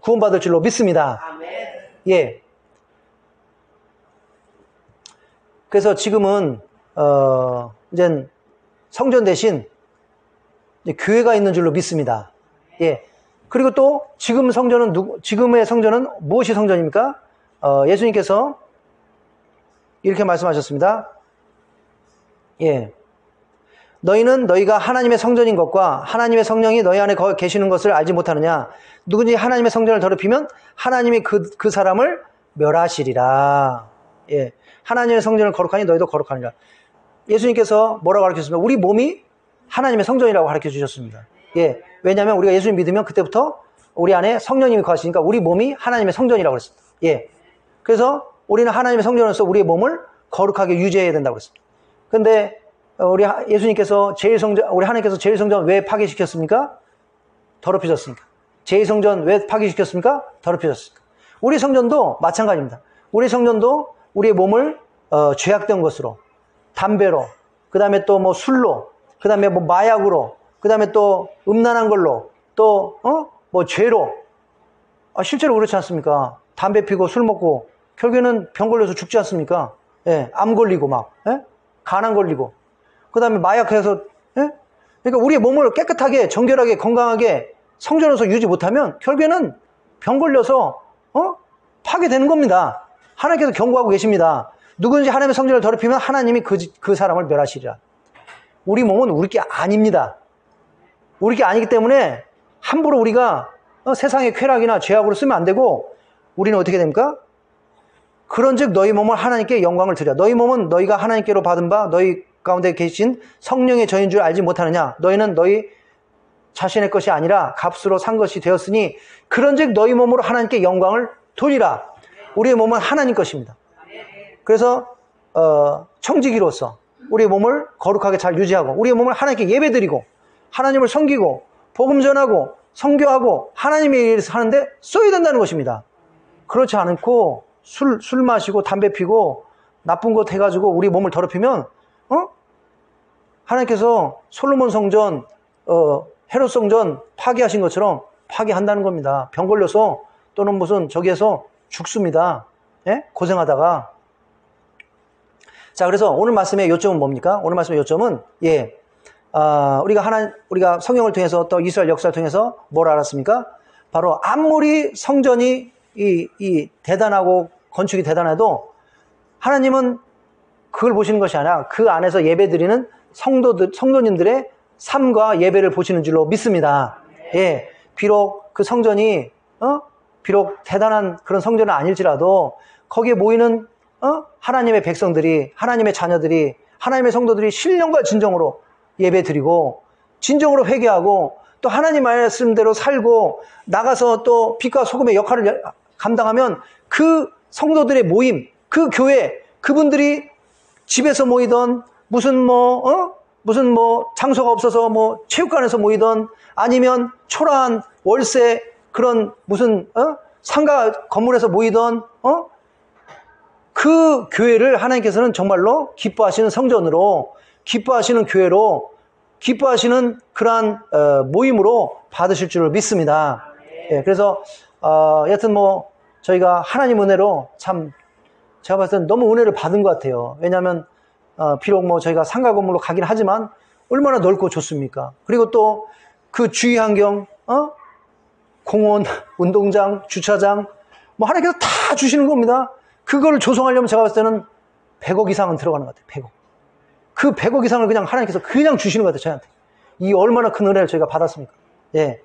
Speaker 1: 구원받을 줄로 믿습니다. 아멘. 예. 그래서 지금은 이제 성전 대신 교회가 있는 줄로 믿습니다. 예. 그리고 또 지금의 성전은 무엇이 성전입니까? 예수님께서 이렇게 말씀하셨습니다. 예. 너희는 너희가 하나님의 성전인 것과 하나님의 성령이 너희 안에 계시는 것을 알지 못하느냐? 누구든지 하나님의 성전을 더럽히면 하나님이 그 사람을 멸하시리라. 예. 하나님의 성전을 거룩하니 너희도 거룩하니라. 예수님께서 뭐라고 가르치셨습니까? 우리 몸이 하나님의 성전이라고 가르쳐 주셨습니다. 예. 왜냐하면 우리가 예수님 믿으면 그때부터 우리 안에 성령님이 거하시니까 우리 몸이 하나님의 성전이라고 그랬습니다. 예. 그래서 우리는 하나님의 성전으로서 우리의 몸을 거룩하게 유지해야 된다고 그랬습니다. 근데 우리 예수님께서 우리 하나님께서 제1성전 왜 파괴시켰습니까? 더럽혀졌으니까. 제2성전 왜 파괴시켰습니까? 더럽혀졌으니까. 우리 성전도 마찬가지입니다. 우리 성전도 우리의 몸을 죄악된 것으로, 담배로, 그 다음에 또 뭐 술로, 그 다음에 뭐 마약으로, 그 다음에 또 음란한 걸로, 또 뭐 죄로. 실제로 그렇지 않습니까? 담배 피고 술 먹고 결국에는 병 걸려서 죽지 않습니까? 예, 암 걸리고 막, 예? 간암 걸리고. 그 다음에 마약해서, 예? 그러니까 우리의 몸을 깨끗하게, 정결하게, 건강하게 성전에서 유지 못하면 결국에는 병 걸려서, 파괴되는 겁니다. 하나님께서 경고하고 계십니다. 누구든지 하나님의 성전을 더럽히면 하나님이 그 사람을 멸하시리라. 우리 몸은 우리 게 아닙니다. 우리 게 아니기 때문에 함부로 우리가 세상의 쾌락이나 죄악으로 쓰면 안 되고 우리는 어떻게 됩니까? 그런즉 너희 몸을 하나님께 영광을 드려. 너희 몸은 너희가 하나님께로 받은 바 너희 가운데 계신 성령의 저인 줄 알지 못하느냐? 너희는 너희 자신의 것이 아니라 값으로 산 것이 되었으니 그런즉 너희 몸으로 하나님께 영광을 돌리라. 우리의 몸은 하나님 것입니다. 그래서 청지기로서 우리의 몸을 거룩하게 잘 유지하고 우리의 몸을 하나님께 예배드리고 하나님을 섬기고 복음 전하고 선교하고 하나님의 일을 하는데 써야 된다는 것입니다. 그렇지 않고 술 마시고 담배 피고 나쁜 것 해가지고 우리 몸을 더럽히면 하나님께서 솔로몬 성전 헤롯 성전 파괴하신 것처럼 파괴한다는 겁니다. 병 걸려서 또는 무슨 저기에서 죽습니다. 예? 고생하다가. 자, 그래서 오늘 말씀의 요점은 뭡니까? 오늘 말씀의 요점은 우리가 성경을 통해서 또 이스라엘 역사를 통해서 뭘 알았습니까? 바로 아무리 성전이 이 대단하고 건축이 대단해도 하나님은 그걸 보시는 것이 아니라 그 안에서 예배드리는 성도님들의 삶과 예배를 보시는 줄로 믿습니다. 예, 비록 그 성전이 비록 대단한 그런 성전은 아닐지라도 거기에 모이는 하나님의 백성들이, 하나님의 자녀들이 하나님의 성도들이 신령과 진정으로 예배드리고 진정으로 회개하고 또 하나님 말씀대로 살고 나가서 또 빛과 소금의 역할을 감당하면 그 성도들의 모임, 그 교회, 그분들이 집에서 모이던 무슨 장소가 없어서 체육관에서 모이던 아니면 초라한 월세 그런 무슨 상가 건물에서 모이던 그 교회를 하나님께서는 정말로 기뻐하시는 성전으로, 기뻐하시는 교회로, 기뻐하시는 그러한 모임으로 받으실 줄을 믿습니다. 예, 그래서 여하튼 저희가 하나님 은혜로 참 제가 봤을 땐 너무 은혜를 받은 것 같아요. 왜냐하면 비록 저희가 상가 건물로 가긴 하지만 얼마나 넓고 좋습니까? 그리고 또 그 주위 환경, 공원, 운동장, 주차장 하나님께서 다 주시는 겁니다. 그걸 조성하려면 제가 봤을 때는 100억 이상은 들어가는 것 같아요. 100억. 그 100억 이상을 그냥 하나님께서 그냥 주시는 것 같아요. 저희한테. 이 얼마나 큰 은혜를 저희가 받았습니까? 예.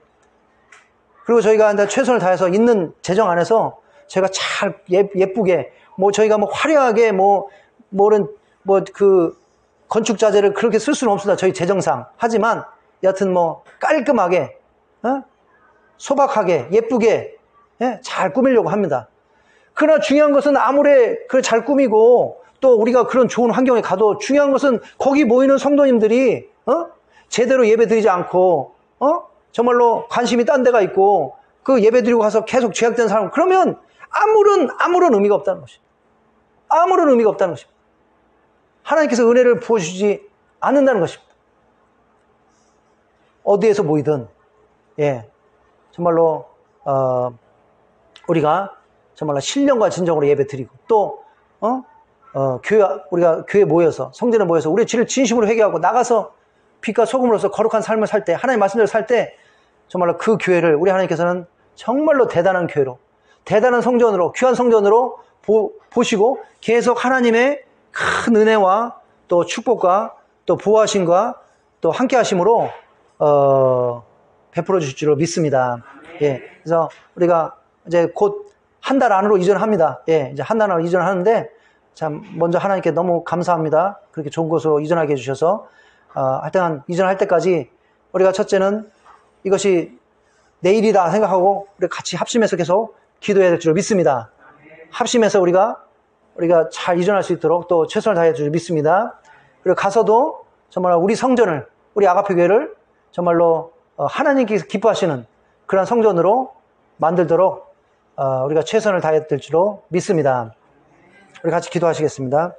Speaker 1: 그리고 저희가 최선을 다해서 있는 재정 안에서 저희가 잘 예쁘게 저희가 화려하게 그 건축 자재를 그렇게 쓸 수는 없습니다. 저희 재정상. 하지만 여하튼 깔끔하게 소박하게 예쁘게 잘 꾸미려고 합니다. 그러나 중요한 것은 아무리 잘 꾸미고 또 우리가 그런 좋은 환경에 가도 중요한 것은 거기 모이는 성도님들이 제대로 예배드리지 않고 정말로 관심이 딴 데가 있고 그 예배드리고 가서 계속 죄악된 사람, 그러면 아무런 의미가 없다는 것입니다. 아무런 의미가 없다는 것입니다. 하나님께서 은혜를 부어주지 않는다는 것입니다. 어디에서 모이든 정말로 우리가 정말로 신령과 진정으로 예배드리고 또 우리가 교회 모여서 성전에 모여서 우리의 죄를 진심으로 회개하고 나가서 빛과 소금으로서 거룩한 삶을 살 때, 하나님 말씀대로 살 때 정말로 그 교회를 우리 하나님께서는 정말로 대단한 교회로, 대단한 성전으로, 귀한 성전으로 보시고 계속 하나님의 큰 은혜와 또 축복과 또 보호하심과 또 함께 하심으로 베풀어 주실 줄로 믿습니다. 예. 그래서 우리가 이제 곧 한 달 안으로 이전합니다. 예. 이제 한 달 안으로 이전하는데 참 먼저 하나님께 너무 감사합니다. 그렇게 좋은 곳으로 이전하게 해주셔서 하여튼 이전할 때까지 우리가 첫째는 이것이 내일이다 생각하고 우리 같이 합심해서 계속 기도해야 될 줄 믿습니다. 합심해서 우리가 잘 이전할 수 있도록 또 최선을 다해 줄 줄 믿습니다. 그리고 가서도 정말 우리 성전을, 우리 아가페 교회를 정말로 하나님께서 기뻐하시는 그런 성전으로 만들도록 우리가 최선을 다해야 될 줄로 믿습니다. 우리 같이 기도하시겠습니다.